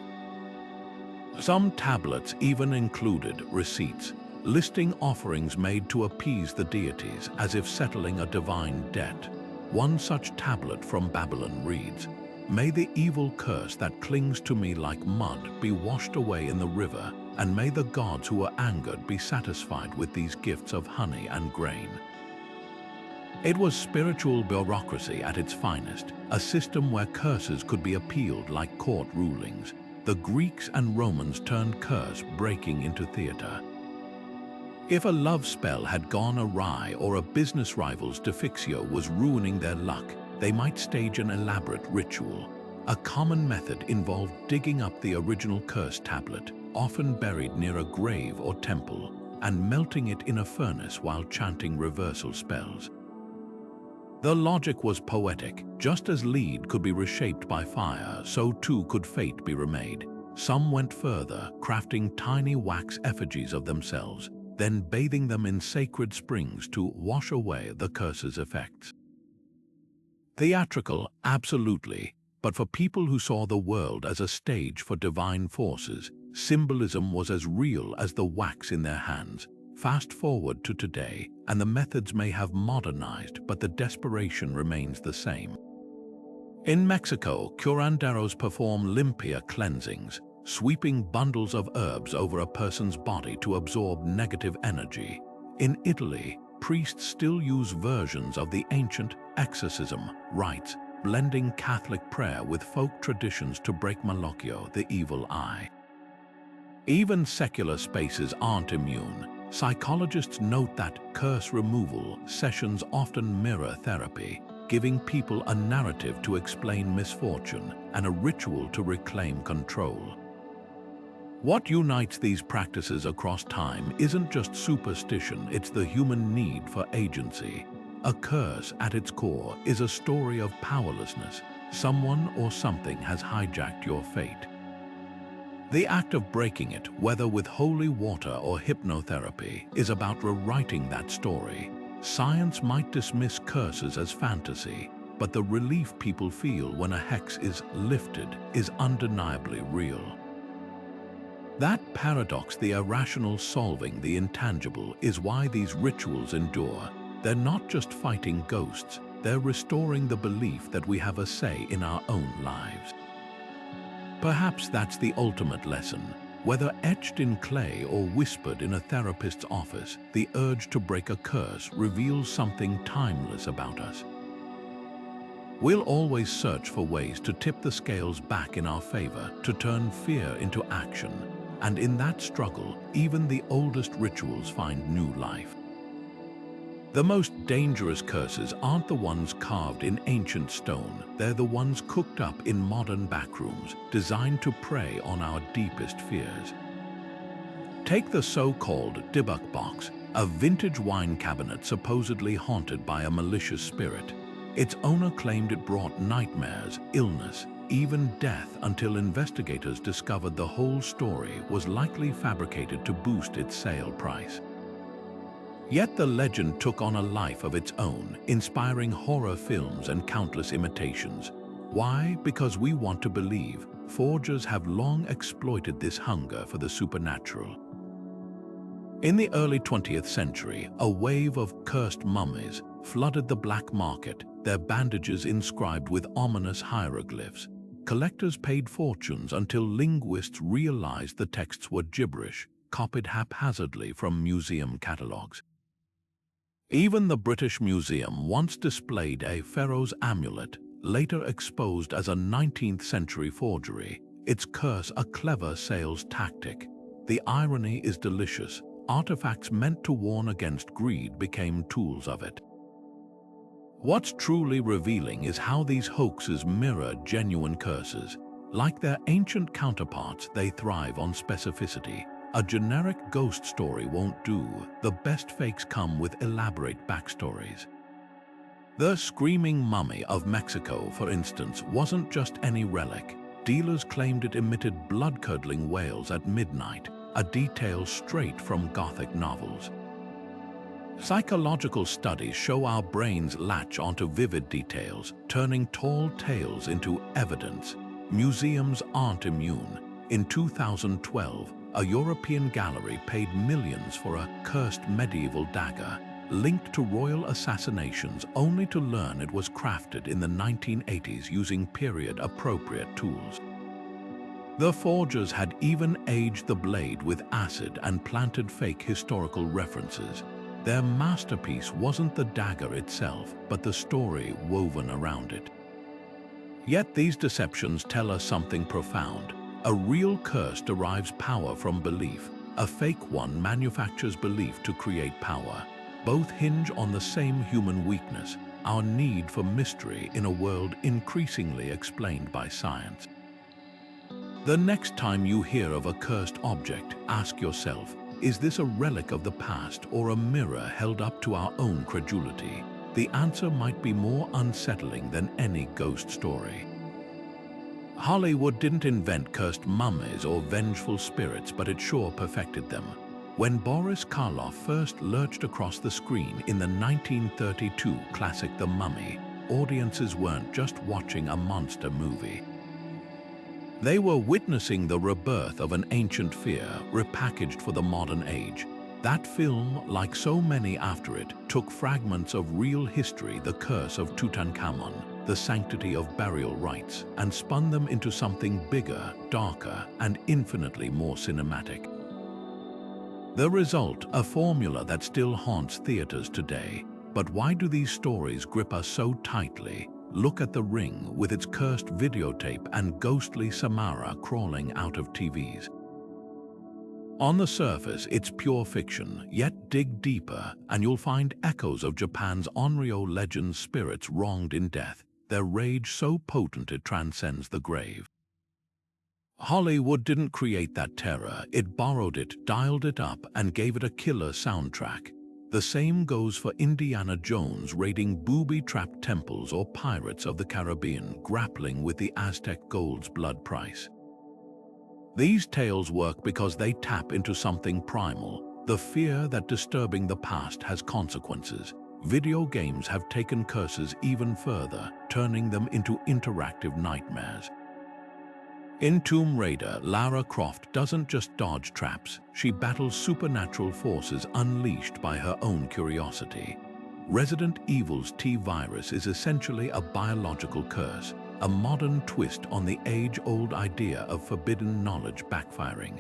Speaker 1: Some tablets even included receipts, listing offerings made to appease the deities as if settling a divine debt. One such tablet from Babylon reads, "May the evil curse that clings to me like mud be washed away in the river, and may the gods who are angered be satisfied with these gifts of honey and grain." It was spiritual bureaucracy at its finest, a system where curses could be appealed like court rulings. The Greeks and Romans turned curse breaking into theater. If a love spell had gone awry or a business rival's defixio was ruining their luck, they might stage an elaborate ritual. A common method involved digging up the original curse tablet, often buried near a grave or temple, and melting it in a furnace while chanting reversal spells. The logic was poetic. Just as lead could be reshaped by fire, so too could fate be remade. Some went further, crafting tiny wax effigies of themselves, then bathing them in sacred springs to wash away the curse's effects. Theatrical, absolutely, but for people who saw the world as a stage for divine forces, symbolism was as real as the wax in their hands. Fast forward to today, and the methods may have modernized, but the desperation remains the same. In Mexico, curanderos perform limpia cleansings, sweeping bundles of herbs over a person's body to absorb negative energy. In Italy, priests still use versions of the ancient exorcism rites, blending Catholic prayer with folk traditions to break malocchio, the evil eye. Even secular spaces aren't immune. Psychologists note that curse removal sessions often mirror therapy. giving people a narrative to explain misfortune and a ritual to reclaim control. What unites these practices across time isn't just superstition, it's the human need for agency. A curse, at its core, is a story of powerlessness. Someone or something has hijacked your fate. The act of breaking it, whether with holy water or hypnotherapy, is about rewriting that story. Science might dismiss curses as fantasy, but the relief people feel when a hex is lifted is undeniably real. That paradox, the irrational solving the intangible, is why these rituals endure. They're not just fighting ghosts, they're restoring the belief that we have a say in our own lives. Perhaps that's the ultimate lesson. Whether etched in clay or whispered in a therapist's office, the urge to break a curse reveals something timeless about us. We'll always search for ways to tip the scales back in our favor, to turn fear into action. And in that struggle, even the oldest rituals find new life. The most dangerous curses aren't the ones carved in ancient stone, they're the ones cooked up in modern backrooms, designed to prey on our deepest fears. Take the so-called debunked box, a vintage wine cabinet supposedly haunted by a malicious spirit. Its owner claimed it brought nightmares, illness, even death, until investigators discovered the whole story was likely fabricated to boost its sale price. Yet the legend took on a life of its own, inspiring horror films and countless imitations. Why? Because we want to believe. Forgers have long exploited this hunger for the supernatural. In the early 20th century, a wave of cursed mummies flooded the black market, their bandages inscribed with ominous hieroglyphs. Collectors paid fortunes until linguists realized the texts were gibberish, copied haphazardly from museum catalogues. Even the British Museum once displayed a Pharaoh's amulet, later exposed as a 19th century forgery. Its curse a clever sales tactic. The irony is delicious. Artifacts meant to warn against greed became tools of it. What's truly revealing is how these hoaxes mirror genuine curses. Like their ancient counterparts, they thrive on specificity. A generic ghost story won't do. The best fakes come with elaborate backstories. The screaming mummy of Mexico, for instance, wasn't just any relic. Dealers claimed it emitted blood-curdling wails at midnight, a detail straight from Gothic novels. Psychological studies show our brains latch onto vivid details, turning tall tales into evidence. Museums aren't immune. In 2012, a European gallery paid millions for a cursed medieval dagger, linked to royal assassinations, only to learn it was crafted in the 1980s using period-appropriate tools. The forgers had even aged the blade with acid and planted fake historical references. Their masterpiece wasn't the dagger itself, but the story woven around it. Yet these deceptions tell us something profound. A real curse derives power from belief. A fake one manufactures belief to create power. Both hinge on the same human weakness, our need for mystery in a world increasingly explained by science. The next time you hear of a cursed object, ask yourself, is this a relic of the past or a mirror held up to our own credulity? The answer might be more unsettling than any ghost story. Hollywood didn't invent cursed mummies or vengeful spirits, but it sure perfected them. When Boris Karloff first lurched across the screen in the 1932 classic The Mummy, audiences weren't just watching a monster movie. They were witnessing the rebirth of an ancient fear repackaged for the modern age. That film, like so many after it, took fragments of real history, the curse of Tutankhamun, the sanctity of burial rites, and spun them into something bigger, darker, and infinitely more cinematic. The result, a formula that still haunts theaters today. But why do these stories grip us so tightly? Look at The Ring with its cursed videotape and ghostly Samara crawling out of TVs. On the surface, it's pure fiction, yet dig deeper and you'll find echoes of Japan's Onryo legend spirits wronged in death, their rage so potent it transcends the grave. Hollywood didn't create that terror, it borrowed it, dialed it up, and gave it a killer soundtrack. The same goes for Indiana Jones raiding booby-trapped temples or Pirates of the Caribbean grappling with the Aztec gold's blood price. These tales work because they tap into something primal, the fear that disturbing the past has consequences. Video games have taken curses even further, turning them into interactive nightmares. In Tomb Raider, Lara Croft doesn't just dodge traps, she battles supernatural forces unleashed by her own curiosity. Resident Evil's T-Virus is essentially a biological curse, a modern twist on the age-old idea of forbidden knowledge backfiring.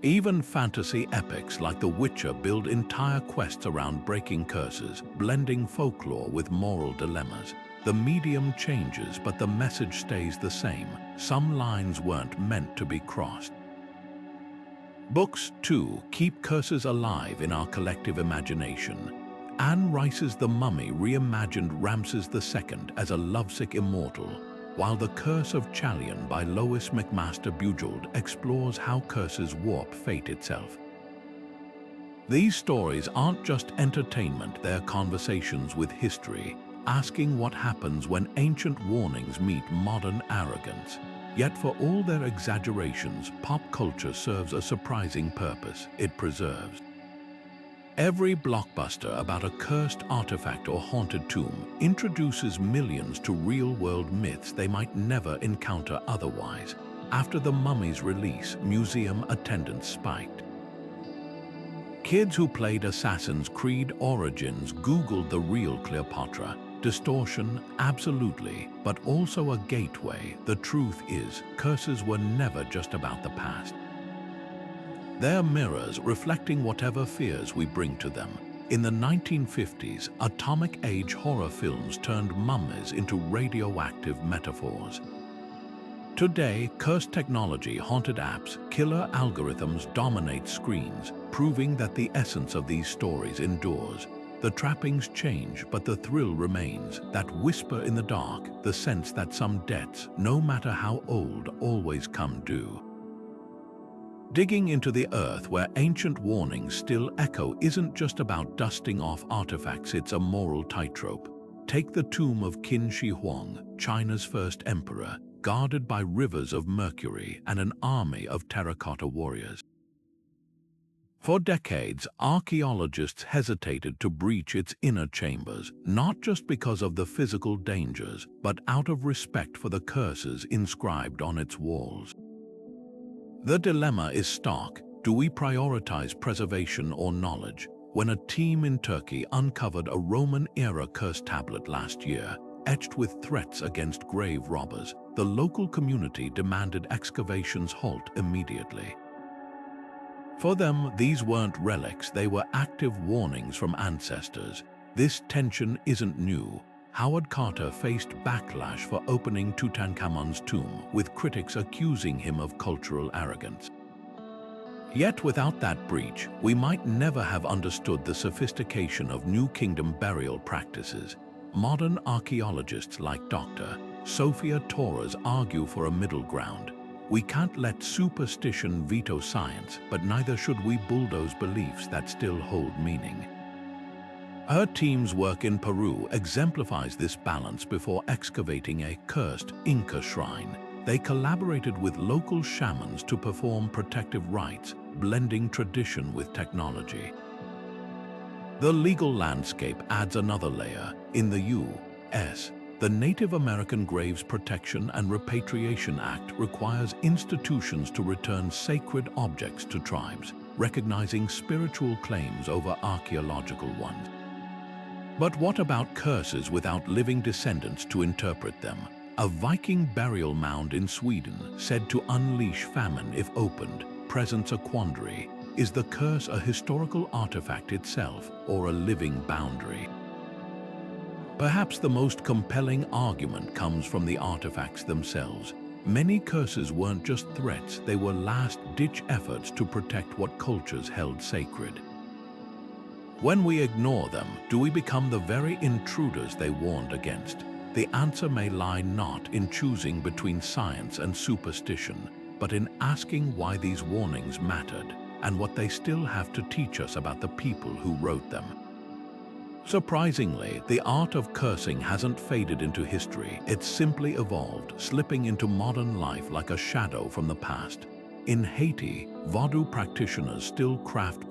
Speaker 1: Even fantasy epics like The Witcher build entire quests around breaking curses, blending folklore with moral dilemmas. The medium changes, but the message stays the same. Some lines weren't meant to be crossed. Books, too, keep curses alive in our collective imagination. Anne Rice's The Mummy reimagined Ramses II as a lovesick immortal, while The Curse of Chalion by Lois McMaster Bujold explores how curses warp fate itself. These stories aren't just entertainment, they're conversations with history, asking what happens when ancient warnings meet modern arrogance. Yet for all their exaggerations, pop culture serves a surprising purpose. It preserves. Every blockbuster about a cursed artifact or haunted tomb introduces millions to real-world myths they might never encounter otherwise. After The Mummy's release, museum attendance spiked. Kids who played Assassin's Creed Origins Googled the real Cleopatra. Distortion, absolutely, but also a gateway. The truth is, curses were never just about the past. They're mirrors reflecting whatever fears we bring to them. In the 1950s, atomic age horror films turned mummies into radioactive metaphors. Today, cursed technology, haunted apps, killer algorithms dominate screens, proving that the essence of these stories endures. The trappings change, but the thrill remains. That whisper in the dark, the sense that some debts, no matter how old, always come due. Digging into the earth where ancient warnings still echo isn't just about dusting off artifacts, it's a moral tightrope. Take the tomb of Qin Shi Huang, China's first emperor, guarded by rivers of mercury and an army of terracotta warriors. For decades, archaeologists hesitated to breach its inner chambers, not just because of the physical dangers, but out of respect for the curses inscribed on its walls. The dilemma is stark. Do we prioritize preservation or knowledge? When a team in Turkey uncovered a Roman-era curse tablet last year, etched with threats against grave robbers, the local community demanded excavations halt immediately. For them, these weren't relics, they were active warnings from ancestors. This tension isn't new. Howard Carter faced backlash for opening Tutankhamun's tomb, with critics accusing him of cultural arrogance. Yet without that breach, we might never have understood the sophistication of New Kingdom burial practices. Modern archaeologists like Dr. Sophia Torres argue for a middle ground. We can't let superstition veto science, but neither should we bulldoze beliefs that still hold meaning. Her team's work in Peru exemplifies this balance. Before excavating a cursed Inca shrine, they collaborated with local shamans to perform protective rites, blending tradition with technology. The legal landscape adds another layer. In the U.S., the Native American Graves Protection and Repatriation Act requires institutions to return sacred objects to tribes, recognizing spiritual claims over archaeological ones. But what about curses without living descendants to interpret them? A Viking burial mound in Sweden, said to unleash famine if opened, presents a quandary. Is the curse a historical artifact itself, or a living boundary? Perhaps the most compelling argument comes from the artifacts themselves. Many curses weren't just threats, they were last-ditch efforts to protect what cultures held sacred. When we ignore them, do we become the very intruders they warned against? The answer may lie not in choosing between science and superstition, but in asking why these warnings mattered and what they still have to teach us about the people who wrote them. Surprisingly, the art of cursing hasn't faded into history. It's simply evolved, slipping into modern life like a shadow from the past. In Haiti, Vodou practitioners still craft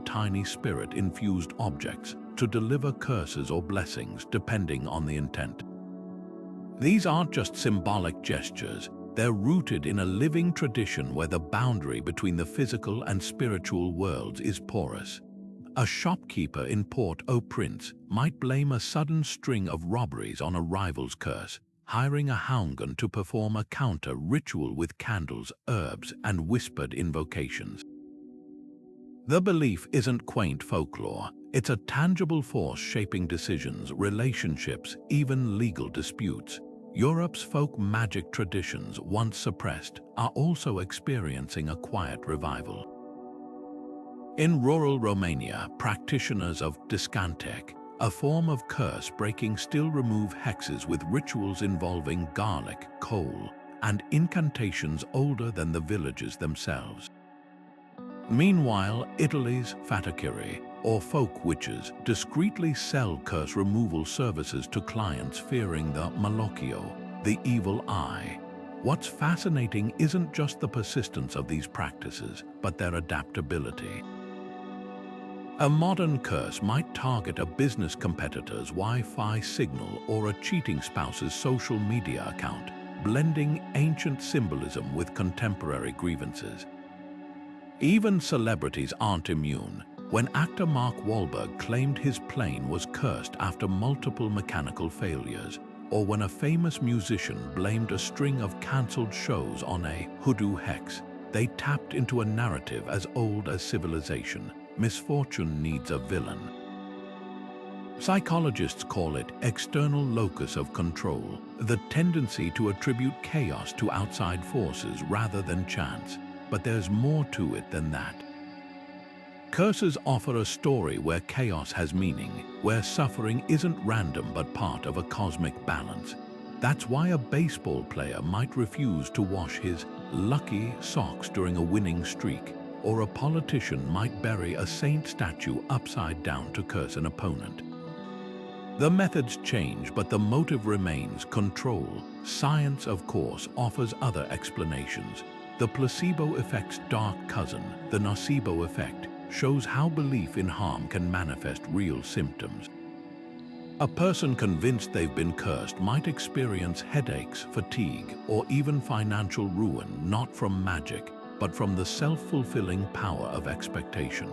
Speaker 1: tiny spirit-infused objects to deliver curses or blessings depending on the intent. These aren't just symbolic gestures, they're rooted in a living tradition where the boundary between the physical and spiritual worlds is porous. A shopkeeper in Port-au-Prince might blame a sudden string of robberies on a rival's curse, hiring a houngan to perform a counter-ritual with candles, herbs, and whispered invocations. The belief isn't quaint folklore, it's a tangible force shaping decisions, relationships, even legal disputes. Europe's folk magic traditions, once suppressed, are also experiencing a quiet revival. In rural Romania, practitioners of debunked, a form of curse-breaking, still remove hexes with rituals involving garlic, coal, and incantations older than the villages themselves. Meanwhile, Italy's fatakiri, or folk witches, discreetly sell curse removal services to clients fearing the malocchio, the evil eye. What's fascinating isn't just the persistence of these practices, but their adaptability. A modern curse might target a business competitor's Wi-Fi signal or a cheating spouse's social media account, blending ancient symbolism with contemporary grievances. Even celebrities aren't immune. When actor Mark Wahlberg claimed his plane was cursed after multiple mechanical failures, or when a famous musician blamed a string of cancelled shows on a hoodoo hex, they tapped into a narrative as old as civilization. Misfortune needs a villain. Psychologists call it external locus of control, the tendency to attribute chaos to outside forces rather than chance. But there's more to it than that. Curses offer a story where chaos has meaning, where suffering isn't random but part of a cosmic balance. That's why a baseball player might refuse to wash his lucky socks during a winning streak, or a politician might bury a saint statue upside down to curse an opponent. The methods change, but the motive remains: control. Science, of course, offers other explanations. The placebo effect's dark cousin, the nocebo effect, shows how belief in harm can manifest real symptoms. A person convinced they've been cursed might experience headaches, fatigue, or even financial ruin, not from magic, but from the self-fulfilling power of expectation.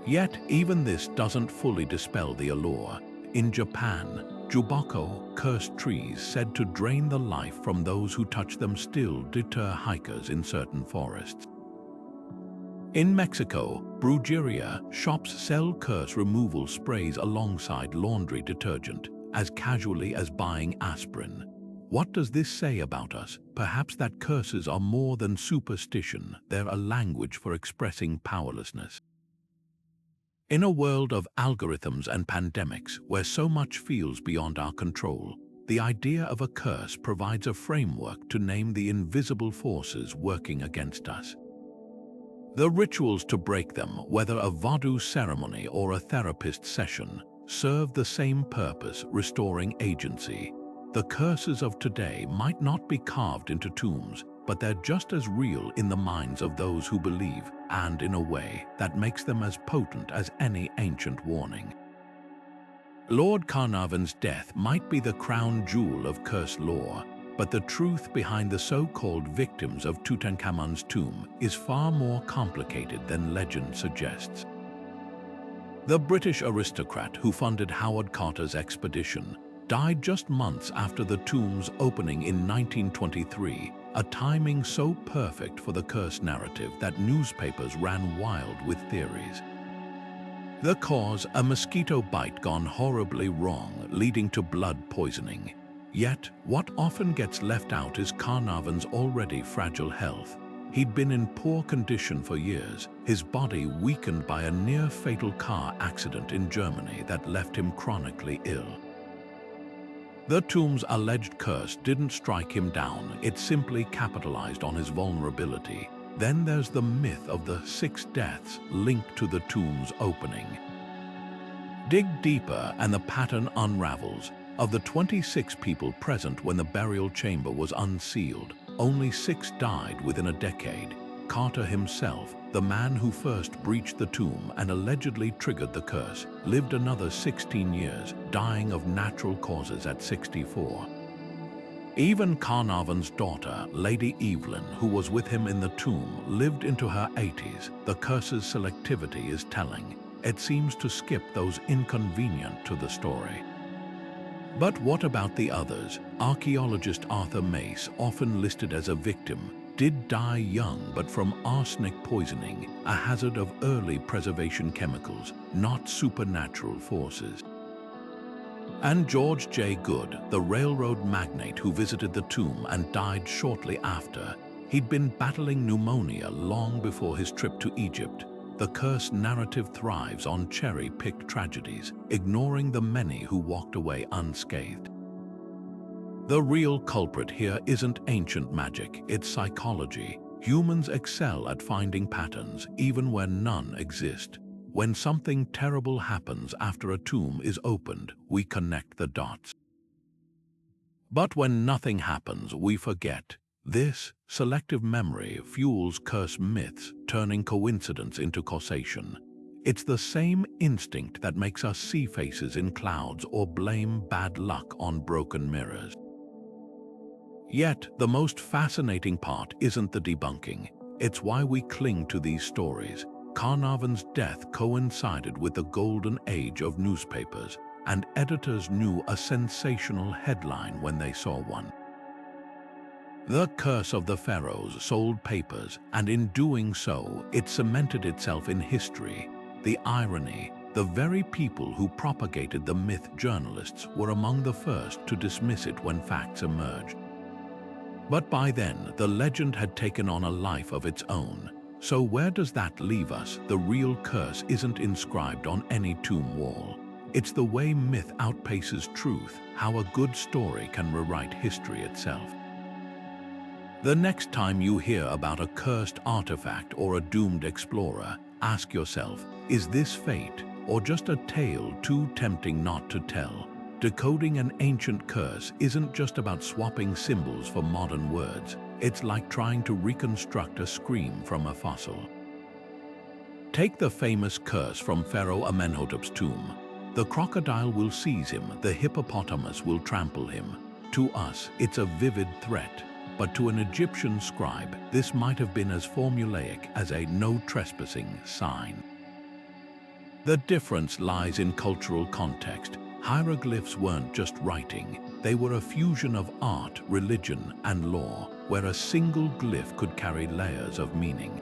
Speaker 1: Yet, even this doesn't fully dispel the allure. In Japan, Juboko, cursed trees said to drain the life from those who touch them, still deter hikers in certain forests. In Mexico, brujeria shops sell curse removal sprays alongside laundry detergent, as casually as buying aspirin. What does this say about us? Perhaps that curses are more than superstition, they're a language for expressing powerlessness. In a world of algorithms and pandemics, where so much feels beyond our control, the idea of a curse provides a framework to name the invisible forces working against us. The rituals to break them, whether a voodoo ceremony or a therapist session, serve the same purpose: restoring agency. The curses of today might not be carved into tombs, but they're just as real in the minds of those who believe, and in a way that makes them as potent as any ancient warning. Lord Carnarvon's death might be the crown jewel of curse lore, but the truth behind the so-called victims of Tutankhamun's tomb is far more complicated than legend suggests. The British aristocrat who funded Howard Carter's expedition died just months after the tomb's opening in 1923, a timing so perfect for the curse narrative that newspapers ran wild with theories. The cause: a mosquito bite gone horribly wrong, leading to blood poisoning. Yet, what often gets left out is Carnarvon's already fragile health. He'd been in poor condition for years, his body weakened by a near-fatal car accident in Germany that left him chronically ill. The tomb's alleged curse didn't strike him down, it simply capitalized on his vulnerability. Then there's the myth of the 6 deaths linked to the tomb's opening. Dig deeper and the pattern unravels. Of the 26 people present when the burial chamber was unsealed, only 6 died within a decade. Carter himself, the man who first breached the tomb and allegedly triggered the curse, lived another 16 years, dying of natural causes at 64. Even Carnarvon's daughter, Lady Evelyn, who was with him in the tomb, lived into her 80s. The curse's selectivity is telling. It seems to skip those inconvenient to the story. But what about the others? Archaeologist Arthur Mace, often listed as a victim, did die young but from arsenic poisoning, a hazard of early preservation chemicals, not supernatural forces. And George J. Goode, the railroad magnate who visited the tomb and died shortly after, he'd been battling pneumonia long before his trip to Egypt. The curse narrative thrives on cherry-picked tragedies, ignoring the many who walked away unscathed. The real culprit here isn't ancient magic, it's psychology. Humans excel at finding patterns, even when none exist. When something terrible happens after a tomb is opened, we connect the dots. But when nothing happens, we forget. This selective memory fuels curse myths, turning coincidence into causation. It's the same instinct that makes us see faces in clouds or blame bad luck on broken mirrors. Yet, the most fascinating part isn't the debunking. It's why we cling to these stories. Carnarvon's death coincided with the golden age of newspapers, and editors knew a sensational headline when they saw one. The Curse of the Pharaohs sold papers, and in doing so, it cemented itself in history. The irony, the very people who propagated the myth, journalists, were among the first to dismiss it when facts emerged. But by then, the legend had taken on a life of its own. So where does that leave us? The real curse isn't inscribed on any tomb wall. It's the way myth outpaces truth, how a good story can rewrite history itself. The next time you hear about a cursed artifact or a doomed explorer, ask yourself, is this fate or just a tale too tempting not to tell? Decoding an ancient curse isn't just about swapping symbols for modern words. It's like trying to reconstruct a scream from a fossil. Take the famous curse from Pharaoh Amenhotep's tomb. The crocodile will seize him, the hippopotamus will trample him. To us, it's a vivid threat. But to an Egyptian scribe, this might have been as formulaic as a no trespassing sign. The difference lies in cultural context. Hieroglyphs weren't just writing, they were a fusion of art, religion, and law, where a single glyph could carry layers of meaning.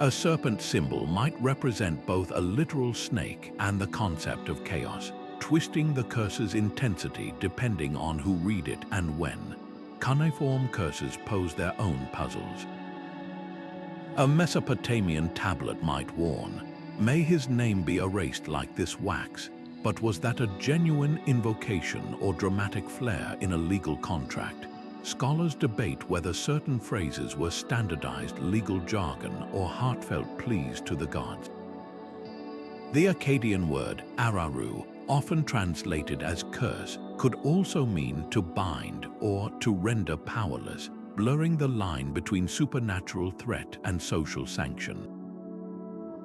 Speaker 1: A serpent symbol might represent both a literal snake and the concept of chaos, twisting the curse's intensity depending on who read it and when. Cuneiform curses pose their own puzzles. A Mesopotamian tablet might warn, "May his name be erased like this wax." But was that a genuine invocation or dramatic flair in a legal contract? Scholars debate whether certain phrases were standardized legal jargon or heartfelt pleas to the gods. The Akkadian word araru, often translated as curse, could also mean to bind or to render powerless, blurring the line between supernatural threat and social sanction.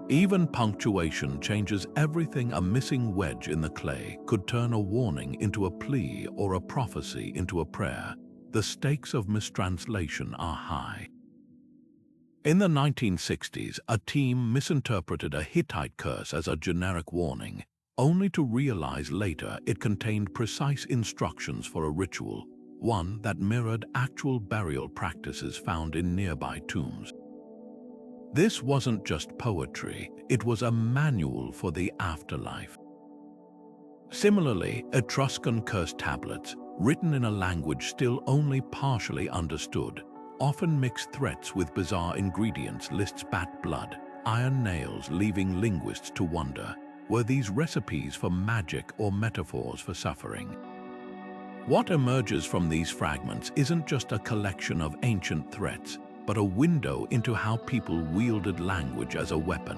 Speaker 1: Even punctuation changes everything. A missing wedge in the clay could turn a warning into a plea or a prophecy into a prayer. The stakes of mistranslation are high. In the 1960s, a team misinterpreted a Hittite curse as a generic warning, only to realize later it contained precise instructions for a ritual, one that mirrored actual burial practices found in nearby tombs. This wasn't just poetry, it was a manual for the afterlife. Similarly, Etruscan curse tablets, written in a language still only partially understood. Often mixed threats with bizarre ingredients, lists bat blood, iron nails, leaving linguists to wonder. Were these recipes for magic or metaphors for suffering? What emerges from these fragments isn't just a collection of ancient threats, but a window into how people wielded language as a weapon.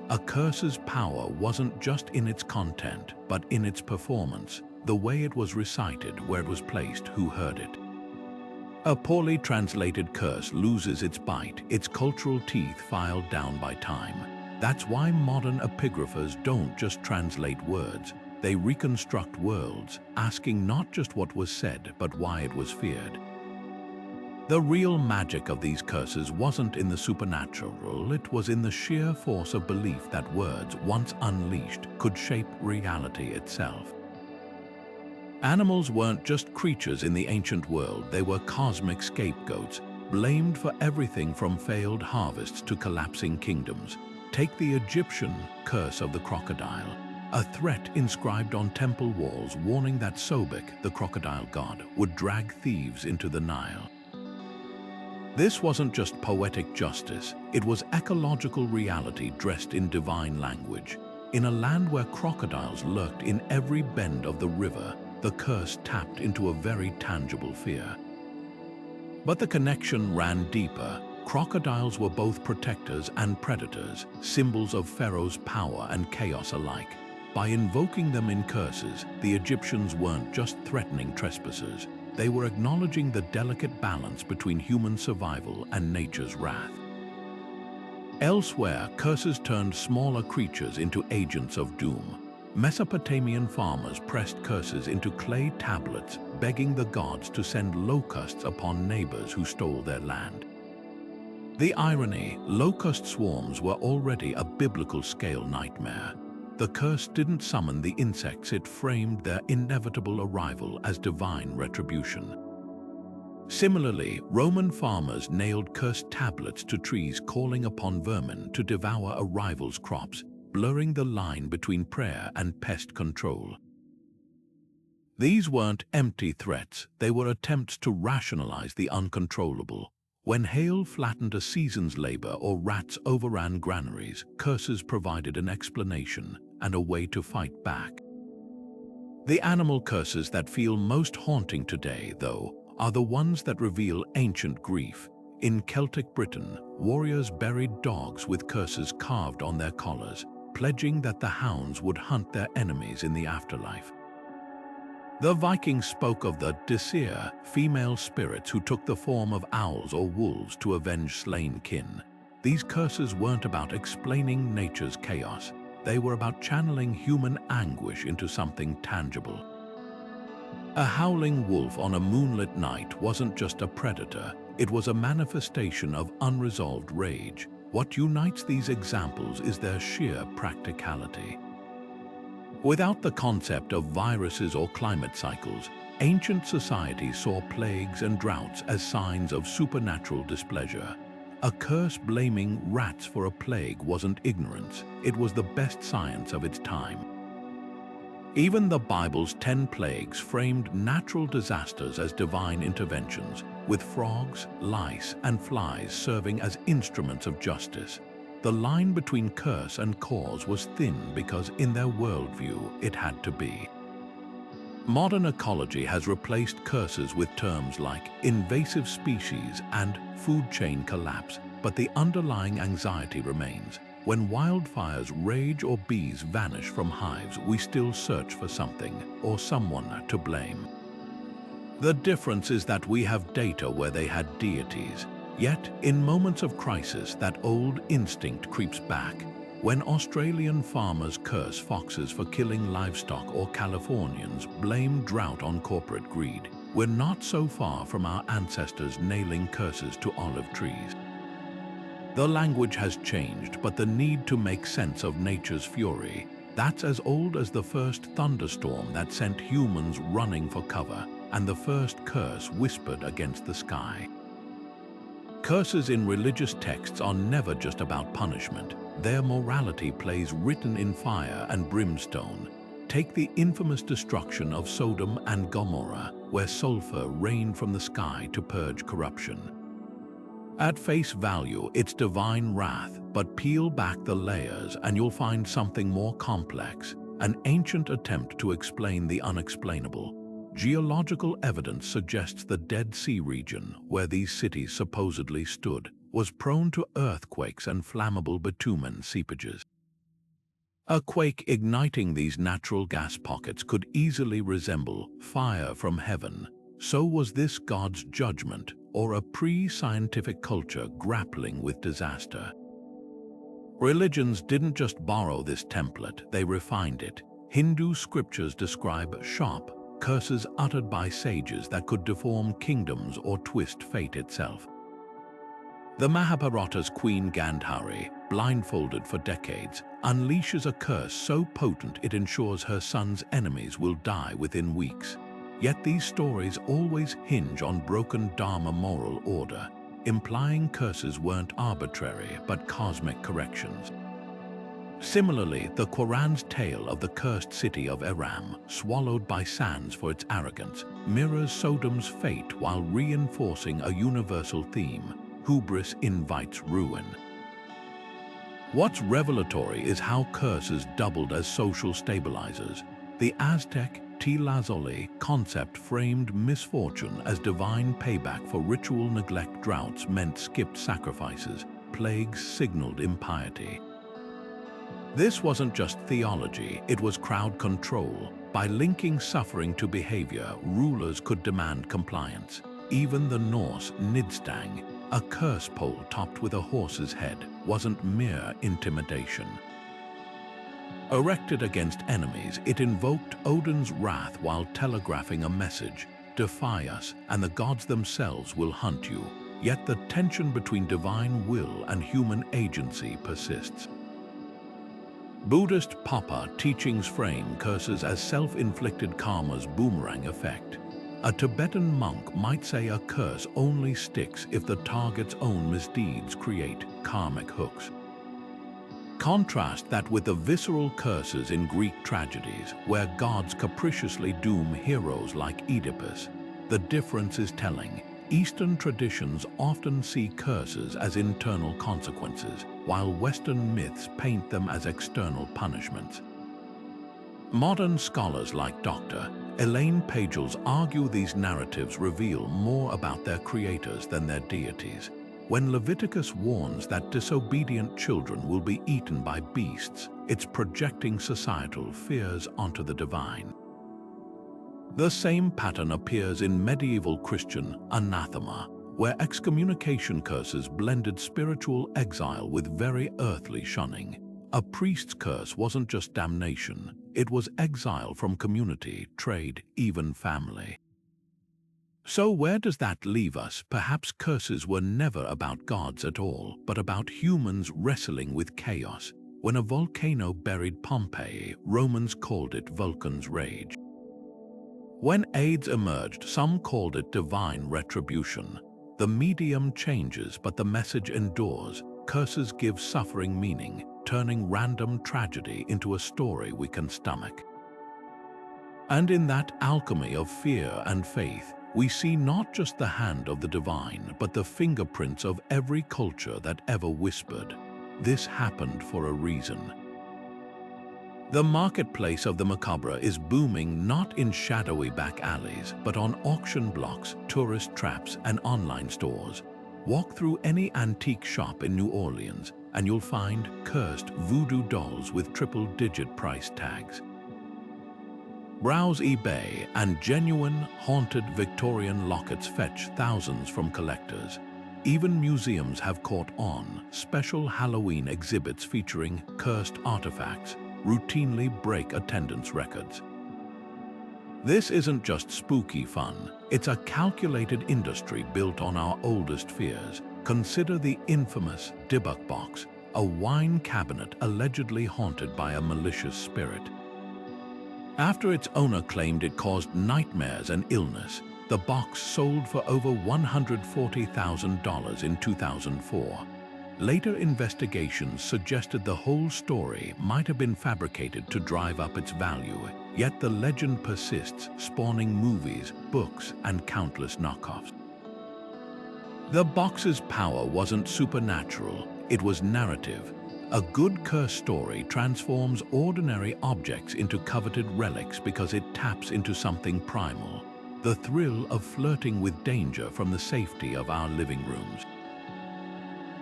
Speaker 1: A curse's power wasn't just in its content, but in its performance, the way it was recited, where it was placed, who heard it. A poorly translated curse loses its bite, its cultural teeth filed down by time. That's why modern epigraphers don't just translate words, they reconstruct worlds, asking not just what was said, but why it was feared. The real magic of these curses wasn't in the supernatural, it was in the sheer force of belief that words, once unleashed, could shape reality itself. Animals weren't just creatures in the ancient world, they were cosmic scapegoats, blamed for everything from failed harvests to collapsing kingdoms. Take the Egyptian curse of the crocodile, a threat inscribed on temple walls warning that Sobek, the crocodile god, would drag thieves into the Nile. This wasn't just poetic justice, it was ecological reality dressed in divine language. In a land where crocodiles lurked in every bend of the river, the curse tapped into a very tangible fear. But the connection ran deeper. Crocodiles were both protectors and predators, symbols of Pharaoh's power and chaos alike. By invoking them in curses, the Egyptians weren't just threatening trespassers, they were acknowledging the delicate balance between human survival and nature's wrath. Elsewhere, curses turned smaller creatures into agents of doom. Mesopotamian farmers pressed curses into clay tablets, begging the gods to send locusts upon neighbors who stole their land. The irony, locust swarms were already a biblical-scale nightmare. The curse didn't summon the insects, it framed their inevitable arrival as divine retribution. Similarly, Roman farmers nailed cursed tablets to trees calling upon vermin to devour a rival's crops, blurring the line between prayer and pest control. These weren't empty threats, they were attempts to rationalize the uncontrollable. When hail flattened a season's labor or rats overran granaries, curses provided an explanation and a way to fight back. The animal curses that feel most haunting today, though, are the ones that reveal ancient grief. In Celtic Britain, warriors buried dogs with curses carved on their collars, pledging that the hounds would hunt their enemies in the afterlife. The Vikings spoke of the decipher, female spirits who took the form of owls or wolves to avenge slain kin. These curses weren't about explaining nature's chaos, they were about channeling human anguish into something tangible. A howling wolf on a moonlit night wasn't just a predator, it was a manifestation of unresolved rage. What unites these examples is their sheer practicality. Without the concept of viruses or climate cycles, ancient societies saw plagues and droughts as signs of supernatural displeasure. A curse blaming rats for a plague wasn't ignorance, it was the best science of its time. Even the Bible's 10 plagues framed natural disasters as divine interventions, with frogs, lice, and flies serving as instruments of justice. The line between curse and cause was thin because in their worldview it had to be. Modern ecology has replaced curses with terms like invasive species and food chain collapse, but the underlying anxiety remains. When wildfires rage or bees vanish from hives, we still search for something or someone to blame. The difference is that we have data where they had deities. Yet, in moments of crisis, that old instinct creeps back. When Australian farmers curse foxes for killing livestock or Californians blame drought on corporate greed, we're not so far from our ancestors nailing curses to olive trees. The language has changed, but the need to make sense of nature's fury, that's as old as the first thunderstorm that sent humans running for cover, and the first curse whispered against the sky. Curses in religious texts are never just about punishment. Their morality plays written in fire and brimstone. Take the infamous destruction of Sodom and Gomorrah. where sulfur rained from the sky to purge corruption. At face value, it's divine wrath, but peel back the layers and you'll find something more complex, an ancient attempt to explain the unexplainable. Geological evidence suggests the Dead Sea region, where these cities supposedly stood, was prone to earthquakes and flammable bitumen seepages. A quake igniting these natural gas pockets could easily resemble fire from heaven. So was this God's judgment, or a pre-scientific culture grappling with disaster? Religions didn't just borrow this template, they refined it. Hindu scriptures describe sharp curses uttered by sages that could deform kingdoms or twist fate itself. The Mahabharata's Queen Gandhari, blindfolded for decades, unleashes a curse so potent it ensures her son's enemies will die within weeks. Yet these stories always hinge on broken Dharma moral order, implying curses weren't arbitrary but cosmic corrections. Similarly, the Quran's tale of the cursed city of Aram, swallowed by sands for its arrogance, mirrors Sodom's fate while reinforcing a universal theme: hubris invites ruin. What's revelatory is how curses doubled as social stabilizers. The Aztec Tlazolli concept framed misfortune as divine payback for ritual neglect. Droughts meant skipped sacrifices, plagues signaled impiety. This wasn't just theology, it was crowd control. By linking suffering to behavior, rulers could demand compliance. Even the Norse Nidstang, a curse pole topped with a horse's head, wasn't mere intimidation. Erected against enemies, it invoked Odin's wrath while telegraphing a message: defy us, and the gods themselves will hunt you. Yet the tension between divine will and human agency persists. Buddhist Papa teachings frame curses as self-inflicted karma's boomerang effect. A Tibetan monk might say a curse only sticks if the target's own misdeeds create karmic hooks. Contrast that with the visceral curses in Greek tragedies, where gods capriciously doom heroes like Oedipus. The difference is telling. Eastern traditions often see curses as internal consequences, while Western myths paint them as external punishments. Modern scholars like Dr. Elaine Pagels argue these narratives reveal more about their creators than their deities. When Leviticus warns that disobedient children will be eaten by beasts, it's projecting societal fears onto the divine. The same pattern appears in medieval Christian anathema, where excommunication curses blended spiritual exile with very earthly shunning. A priest's curse wasn't just damnation, it was exile from community, trade, even family. So where does that leave us? Perhaps curses were never about gods at all, but about humans wrestling with chaos. When a volcano buried Pompeii, Romans called it Vulcan's rage. When AIDS emerged, some called it divine retribution. The medium changes, but the message endures. Curses give suffering meaning, turning random tragedy into a story we can stomach. And in that alchemy of fear and faith, we see not just the hand of the divine, but the fingerprints of every culture that ever whispered, "This happened for a reason." The marketplace of the macabre is booming not in shadowy back alleys, but on auction blocks, tourist traps, and online stores. Walk through any antique shop in New Orleans, and you'll find cursed voodoo dolls with triple-digit price tags. Browse eBay, and genuine, haunted Victorian lockets fetch thousands from collectors. Even museums have caught on. Special Halloween exhibits featuring cursed artifacts routinely break attendance records. This isn't just spooky fun, it's a calculated industry built on our oldest fears. Consider the infamous Dybbuk box, a wine cabinet allegedly haunted by a malicious spirit. After its owner claimed it caused nightmares and illness, the box sold for over $140,000 in 2004. Later investigations suggested the whole story might have been fabricated to drive up its value. Yet the legend persists, spawning movies, books, and countless knockoffs. The box's power wasn't supernatural, it was narrative. A good curse story transforms ordinary objects into coveted relics because it taps into something primal, the thrill of flirting with danger from the safety of our living rooms.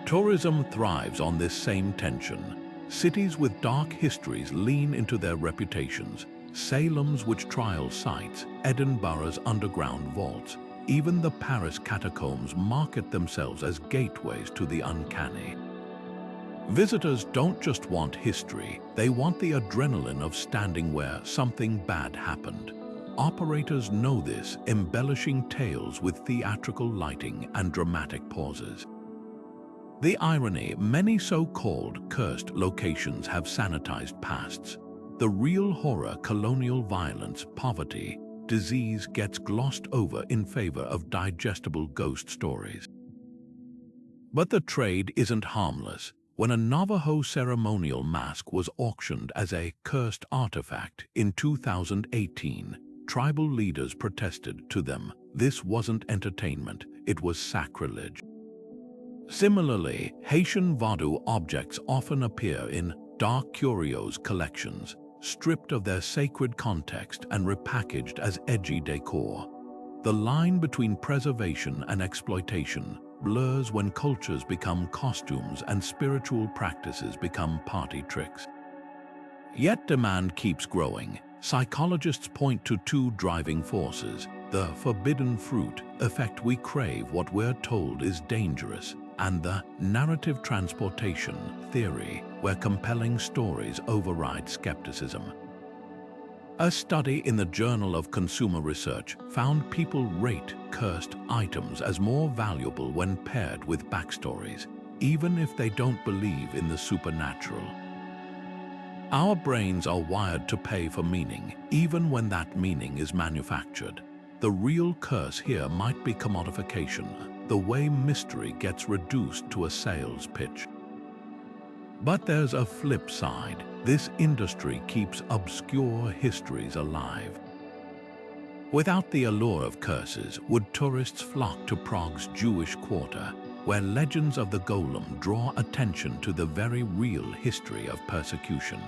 Speaker 1: Tourism thrives on this same tension. Cities with dark histories lean into their reputations. Salem's witch-trial sites, Edinburgh's underground vaults, even the Paris catacombs market themselves as gateways to the uncanny. Visitors don't just want history, they want the adrenaline of standing where something bad happened. Operators know this, embellishing tales with theatrical lighting and dramatic pauses. The irony, many so-called cursed locations have sanitized pasts. The real horror, colonial violence, poverty, disease gets glossed over in favor of digestible ghost stories. But the trade isn't harmless. When a Navajo ceremonial mask was auctioned as a cursed artifact in 2018, tribal leaders protested to them. This wasn't entertainment, it was sacrilege. Similarly, Haitian voodoo objects often appear in dark curios collections, stripped of their sacred context and repackaged as edgy decor. The line between preservation and exploitation blurs when cultures become costumes and spiritual practices become party tricks. Yet demand keeps growing. Psychologists point to two driving forces: the forbidden fruit effect, we crave what we're told is dangerous, and the narrative transportation theory, where compelling stories override skepticism. A study in the Journal of Consumer Research found people rate cursed items as more valuable when paired with backstories, even if they don't believe in the supernatural. Our brains are wired to pay for meaning, even when that meaning is manufactured. The real curse here might be commodification, the way mystery gets reduced to a sales pitch. But there's a flip side. This industry keeps obscure histories alive. Without the allure of curses, would tourists flock to Prague's Jewish quarter, where legends of the golem draw attention to the very real history of persecution?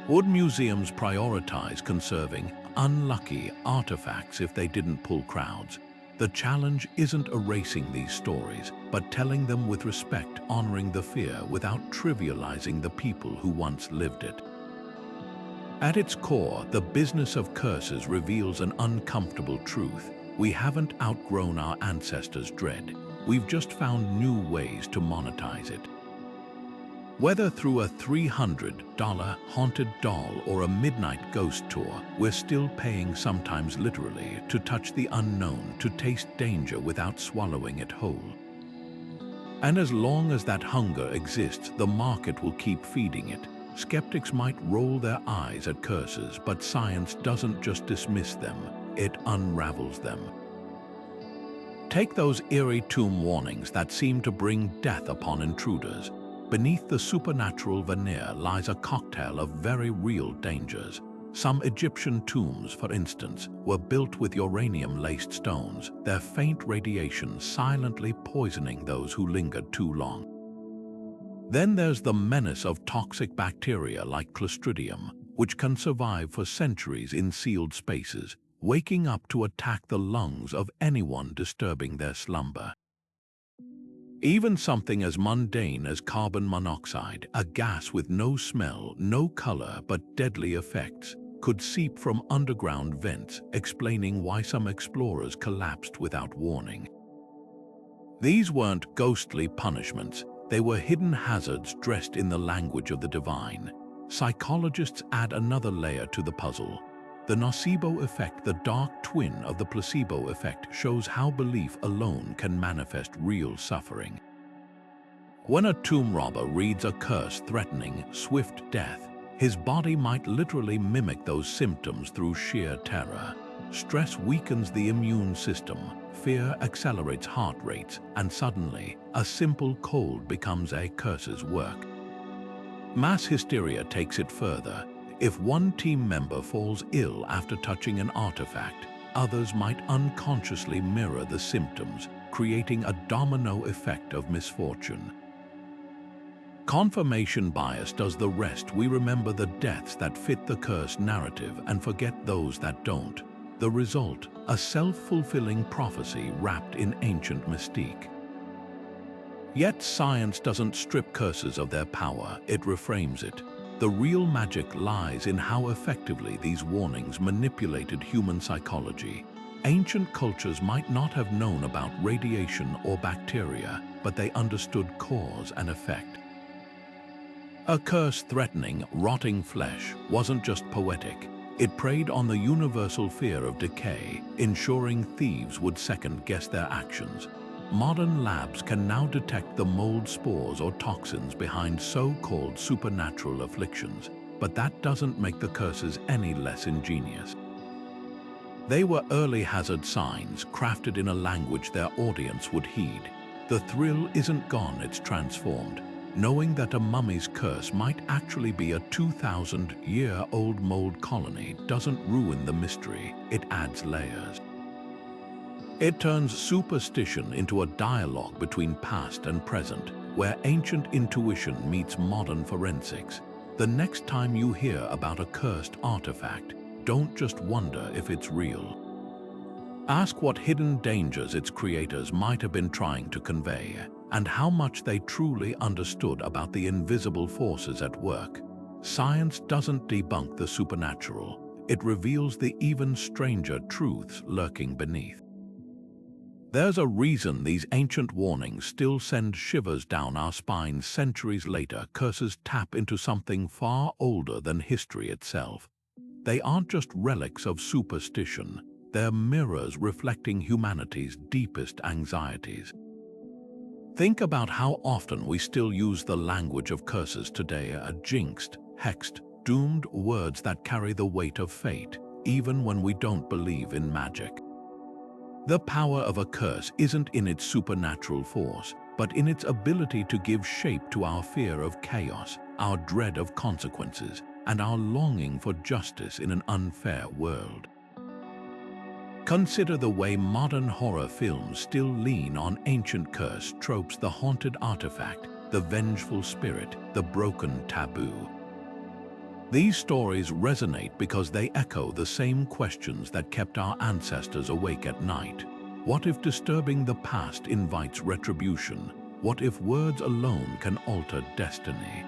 Speaker 1: Would museums prioritize conserving unlucky artifacts if they didn't pull crowds? The challenge isn't erasing these stories, but telling them with respect, honoring the fear without trivializing the people who once lived it. At its core, the business of curses reveals an uncomfortable truth. We haven't outgrown our ancestors' dread. We've just found new ways to monetize it. Whether through a $300 haunted doll or a midnight ghost tour, we're still paying, sometimes literally, to touch the unknown, to taste danger without swallowing it whole. And as long as that hunger exists, the market will keep feeding it. Skeptics might roll their eyes at curses, but science doesn't just dismiss them, it unravels them. Take those eerie tomb warnings that seem to bring death upon intruders. Beneath the supernatural veneer lies a cocktail of very real dangers. Some Egyptian tombs, for instance, were built with uranium-laced stones, their faint radiation silently poisoning those who lingered too long. Then there's the menace of toxic bacteria like Clostridium, which can survive for centuries in sealed spaces, waking up to attack the lungs of anyone disturbing their slumber. Even something as mundane as carbon monoxide, a gas with no smell, no color, but deadly effects, could seep from underground vents, explaining why some explorers collapsed without warning. These weren't ghostly punishments, they were hidden hazards dressed in the language of the divine. Psychologists add another layer to the puzzle. The nocebo effect, the dark twin of the placebo effect, shows how belief alone can manifest real suffering. When a tomb robber reads a curse threatening swift death, his body might literally mimic those symptoms through sheer terror. Stress weakens the immune system, fear accelerates heart rates, and suddenly, a simple cold becomes a curse's work. Mass hysteria takes it further. If one team member falls ill after touching an artifact, others might unconsciously mirror the symptoms, creating a domino effect of misfortune. Confirmation bias does the rest. We remember the deaths that fit the curse narrative and forget those that don't. The result, a self-fulfilling prophecy wrapped in ancient mystique. Yet science doesn't strip curses of their power, it reframes it. The real magic lies in how effectively these warnings manipulated human psychology. Ancient cultures might not have known about radiation or bacteria, but they understood cause and effect. A curse threatening rotting flesh wasn't just poetic. It preyed on the universal fear of decay, ensuring thieves would second-guess their actions. Modern labs can now detect the mold spores or toxins behind so-called supernatural afflictions, but that doesn't make the curses any less ingenious. They were early hazard signs crafted in a language their audience would heed. The thrill isn't gone, it's transformed. Knowing that a mummy's curse might actually be a 2,000-year-old mold colony doesn't ruin the mystery, it adds layers. It turns superstition into a dialogue between past and present, where ancient intuition meets modern forensics. The next time you hear about a cursed artifact, don't just wonder if it's real. Ask what hidden dangers its creators might have been trying to convey, and how much they truly understood about the invisible forces at work. Science doesn't debunk the supernatural, it reveals the even stranger truths lurking beneath. There's a reason these ancient warnings still send shivers down our spines centuries later. Curses tap into something far older than history itself. They aren't just relics of superstition, they're mirrors reflecting humanity's deepest anxieties. Think about how often we still use the language of curses today, jinxed, hexed, doomed, words that carry the weight of fate, even when we don't believe in magic. The power of a curse isn't in its supernatural force, but in its ability to give shape to our fear of chaos, our dread of consequences, and our longing for justice in an unfair world. Consider the way modern horror films still lean on ancient curse tropes: the haunted artifact, the vengeful spirit, the broken taboo. These stories resonate because they echo the same questions that kept our ancestors awake at night. What if disturbing the past invites retribution? What if words alone can alter destiny?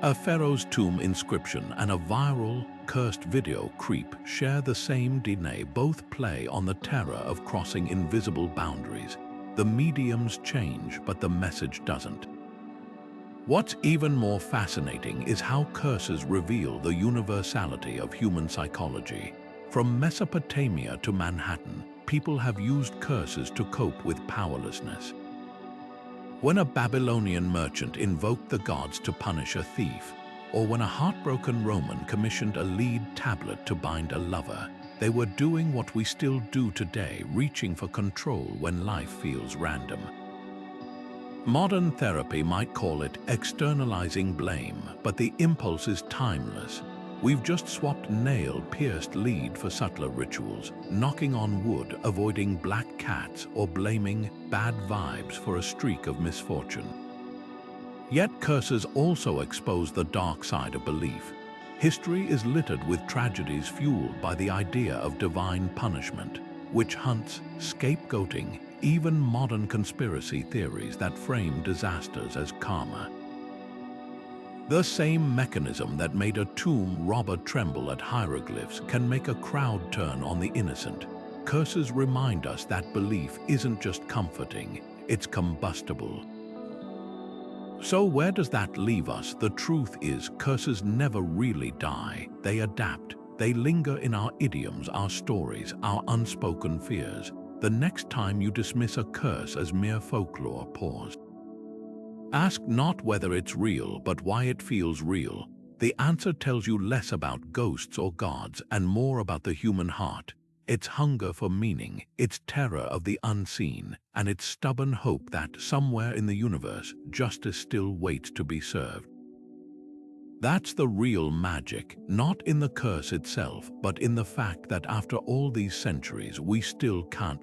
Speaker 1: A pharaoh's tomb inscription and a viral, cursed video creep share the same DNA. Both play on the terror of crossing invisible boundaries. The mediums change, but the message doesn't. What's even more fascinating is how curses reveal the universality of human psychology. From Mesopotamia to Manhattan, people have used curses to cope with powerlessness. When a Babylonian merchant invoked the gods to punish a thief, or when a heartbroken Roman commissioned a lead tablet to bind a lover, they were doing what we still do today, reaching for control when life feels random. Modern therapy might call it externalizing blame, but the impulse is timeless. We've just swapped nail-pierced lead for subtler rituals, knocking on wood, avoiding black cats, or blaming bad vibes for a streak of misfortune. Yet curses also expose the dark side of belief. History is littered with tragedies fueled by the idea of divine punishment, witch hunts, scapegoating, even modern conspiracy theories that frame disasters as karma. The same mechanism that made a tomb robber tremble at hieroglyphs can make a crowd turn on the innocent. Curses remind us that belief isn't just comforting, it's combustible. So where does that leave us? The truth is, curses never really die. They adapt. They linger in our idioms, our stories, our unspoken fears. The next time you dismiss a curse as mere folklore, pause. Ask not whether it's real, but why it feels real. The answer tells you less about ghosts or gods and more about the human heart, its hunger for meaning, its terror of the unseen, and its stubborn hope that somewhere in the universe, justice still waits to be served. That's the real magic, not in the curse itself, but in the fact that after all these centuries, we still can't